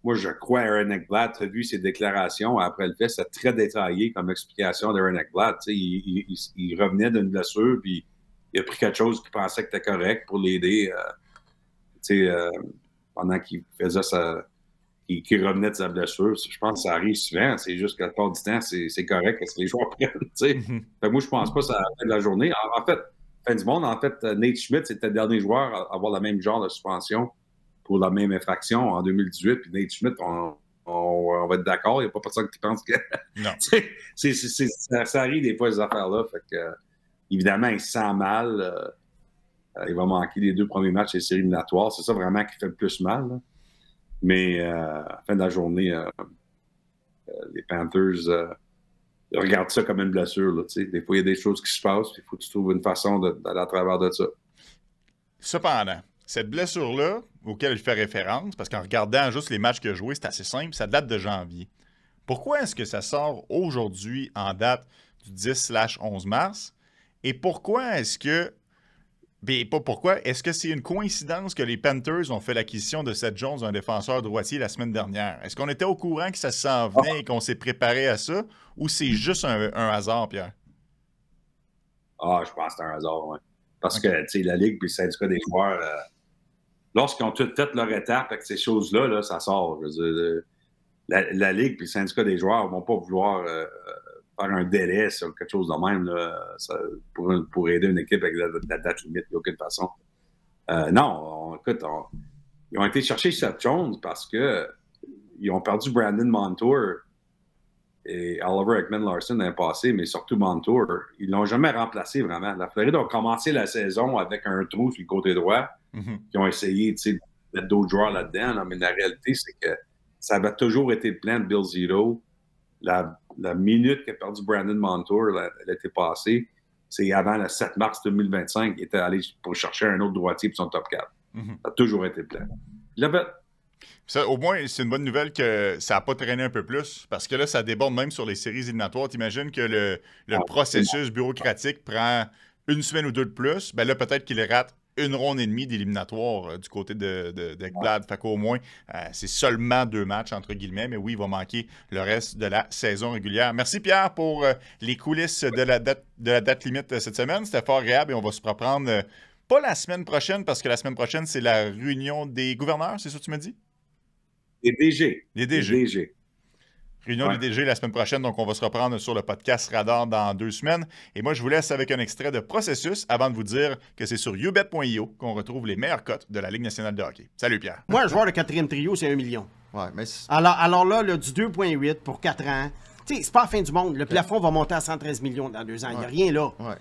moi, je crois Aaron Ekblad. Tu as vu ses déclarations après le fait, c'est très détaillé comme explication d'Aaron Ekblad. Il revenait d'une blessure, puis il a pris quelque chose qu'il pensait que c'était correct pour l'aider pendant qu'il faisait qu'il revenait de sa blessure. Je pense que ça arrive souvent. C'est juste que la plupart du temps, c'est correct que les joueurs prennent. Fait, moi, je pense pas que ça à la fin de la journée. En fait, fin du monde, Nate Schmidt, c'était le dernier joueur à avoir le même genre de suspension pour la même infraction en 2018. Puis Nate Schmidt, on va être d'accord. Il n'y a pas personne qui pense que... Non. ça arrive des fois, ces affaires-là. Fait que, évidemment, il se sent mal. Il va manquer les 2 premiers matchs des séries éliminatoires. C'est ça vraiment qui fait le plus mal. Là. Mais à la fin de la journée, les Panthers regardent ça comme une blessure. Là, des fois, il y a des choses qui se passent. Il faut que tu trouves une façon d'aller à travers de ça. Cependant, cette blessure-là, auquel il fait référence, parce qu'en regardant juste les matchs qu'il a joués, c'est assez simple, ça date de janvier. Pourquoi est-ce que ça sort aujourd'hui en date du 10/11 mars? Et pourquoi est-ce que... Mais pas pourquoi. Est-ce que c'est une coïncidence que les Panthers ont fait l'acquisition de Seth Jones, un défenseur droitier, la semaine dernière? Est-ce qu'on était au courant que ça s'en venait et qu'on s'est préparé à ça? Ou c'est juste un hasard, Pierre? Je pense que c'est un hasard, oui. Parce que, la Ligue et le syndicat des joueurs, lorsqu'ils ont toutes fait leur étape avec ces choses-là, là, ça sort. Je veux dire, la Ligue et le syndicat des joueurs ne vont pas vouloir faire un délai sur quelque chose de même là, pour aider une équipe avec la date limite d'aucune façon. Écoute, ils ont été chercher Seth Jones parce qu'ils ont perdu Brandon Montour et Oliver Ekman-Larsson l'année passée, mais surtout Montour. Ils l'ont jamais remplacé vraiment. La Floride a commencé la saison avec un trou sur le côté droit. Ils ont essayé de mettre d'autres joueurs là-dedans, là, mais la réalité, c'est que ça avait toujours été le plan de Bill Zito. La minute qu'a perdu Brandon Montour, elle était passée, c'est avant le 7 mars 2025, il était allé pour chercher un autre droitier pour son top 4. Ça a toujours été le plan. Ça, au moins, c'est une bonne nouvelle que ça n'a pas traîné un peu plus, parce que là, ça déborde même sur les séries éliminatoires. T'imagines que le processus bureaucratique prend une semaine ou 2 de plus, ben là, peut-être qu'il rate une ronde et demie d'éliminatoire du côté d'Ekblad. Fait qu'au moins, c'est seulement 2 matchs, entre guillemets, mais oui, il va manquer le reste de la saison régulière. Merci, Pierre, pour les coulisses de la date limite cette semaine. C'était fort agréable et on va se reprendre, pas la semaine prochaine, parce que la semaine prochaine, c'est la réunion des gouverneurs, c'est ça que tu m'as dit? Les DG. Les DG. Réunion des DG la semaine prochaine, donc on va se reprendre sur le podcast Radar dans 2 semaines. Et moi, je vous laisse avec un extrait de Processus avant de vous dire que c'est sur youbet.io qu'on retrouve les meilleures cotes de la Ligue nationale de hockey. Salut Pierre. Moi, un joueur de 4e trio, c'est 1 million. Ouais, mais alors là, du 2,8 pour 4 ans, tu sais, c'est pas la fin du monde. Le plafond va monter à 113 millions dans 2 ans. Il n'y a rien là. Ouais.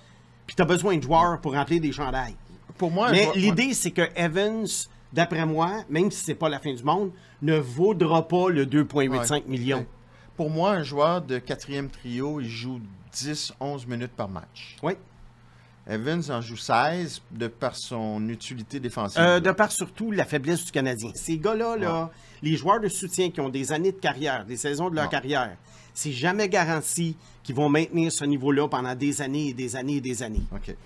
Puis tu as besoin de joueurs pour remplir des chandails. Pour moi, mais l'idée, c'est que Evans, d'après moi, même si c'est pas la fin du monde, ne vaudra pas le 2,85 millions. Ouais. Pour moi, un joueur de 4e trio, il joue 10-11 minutes par match. Oui. Evans en joue 16 de par son utilité défensive. De par surtout la faiblesse du Canadien. Ces gars-là, les joueurs de soutien qui ont des années de carrière, des saisons de leur carrière, c'est jamais garanti qu'ils vont maintenir ce niveau-là pendant des années et des années et des années. OK.